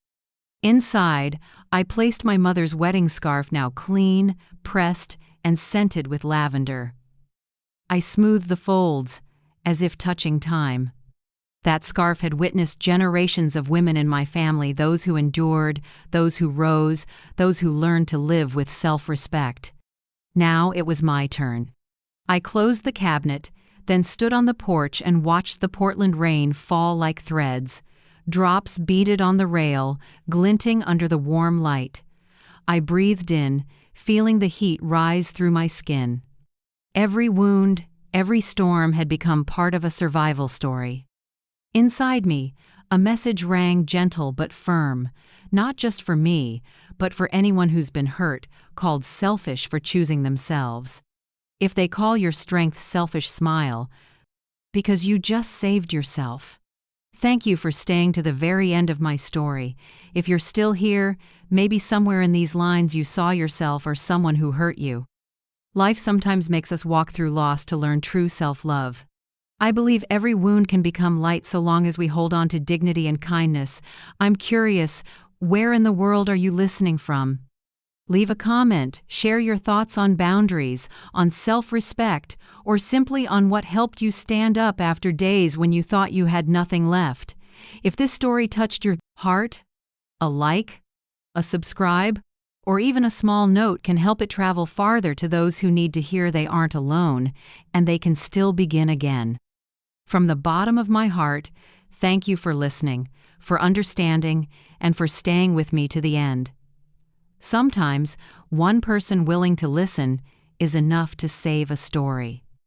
Inside, I placed my mother's wedding scarf, now clean, pressed, and scented with lavender. I smoothed the folds, as if touching time. That scarf had witnessed generations of women in my family, those who endured, those who rose, those who learned to live with self-respect. Now it was my turn. I closed the cabinet, then stood on the porch and watched the Portland rain fall like threads. Drops beaded on the rail, glinting under the warm light. I breathed in, feeling the heat rise through my skin. Every wound, every storm had become part of a survival story. Inside me, a message rang gentle but firm, not just for me, but for anyone who's been hurt, called selfish for choosing themselves. If they call your strength selfish, smile, because you just saved yourself. Thank you for staying to the very end of my story. If you're still here, maybe somewhere in these lines you saw yourself or someone who hurt you. Life sometimes makes us walk through loss to learn true self-love. I believe every wound can become light so long as we hold on to dignity and kindness. I'm curious, where in the world are you listening from? Leave a comment, share your thoughts on boundaries, on self-respect, or simply on what helped you stand up after days when you thought you had nothing left. If this story touched your heart, a like, a subscribe, or even a small note can help it travel farther to those who need to hear they aren't alone, and they can still begin again. From the bottom of my heart, thank you for listening, for understanding, and for staying with me to the end. Sometimes, one person willing to listen is enough to save a story.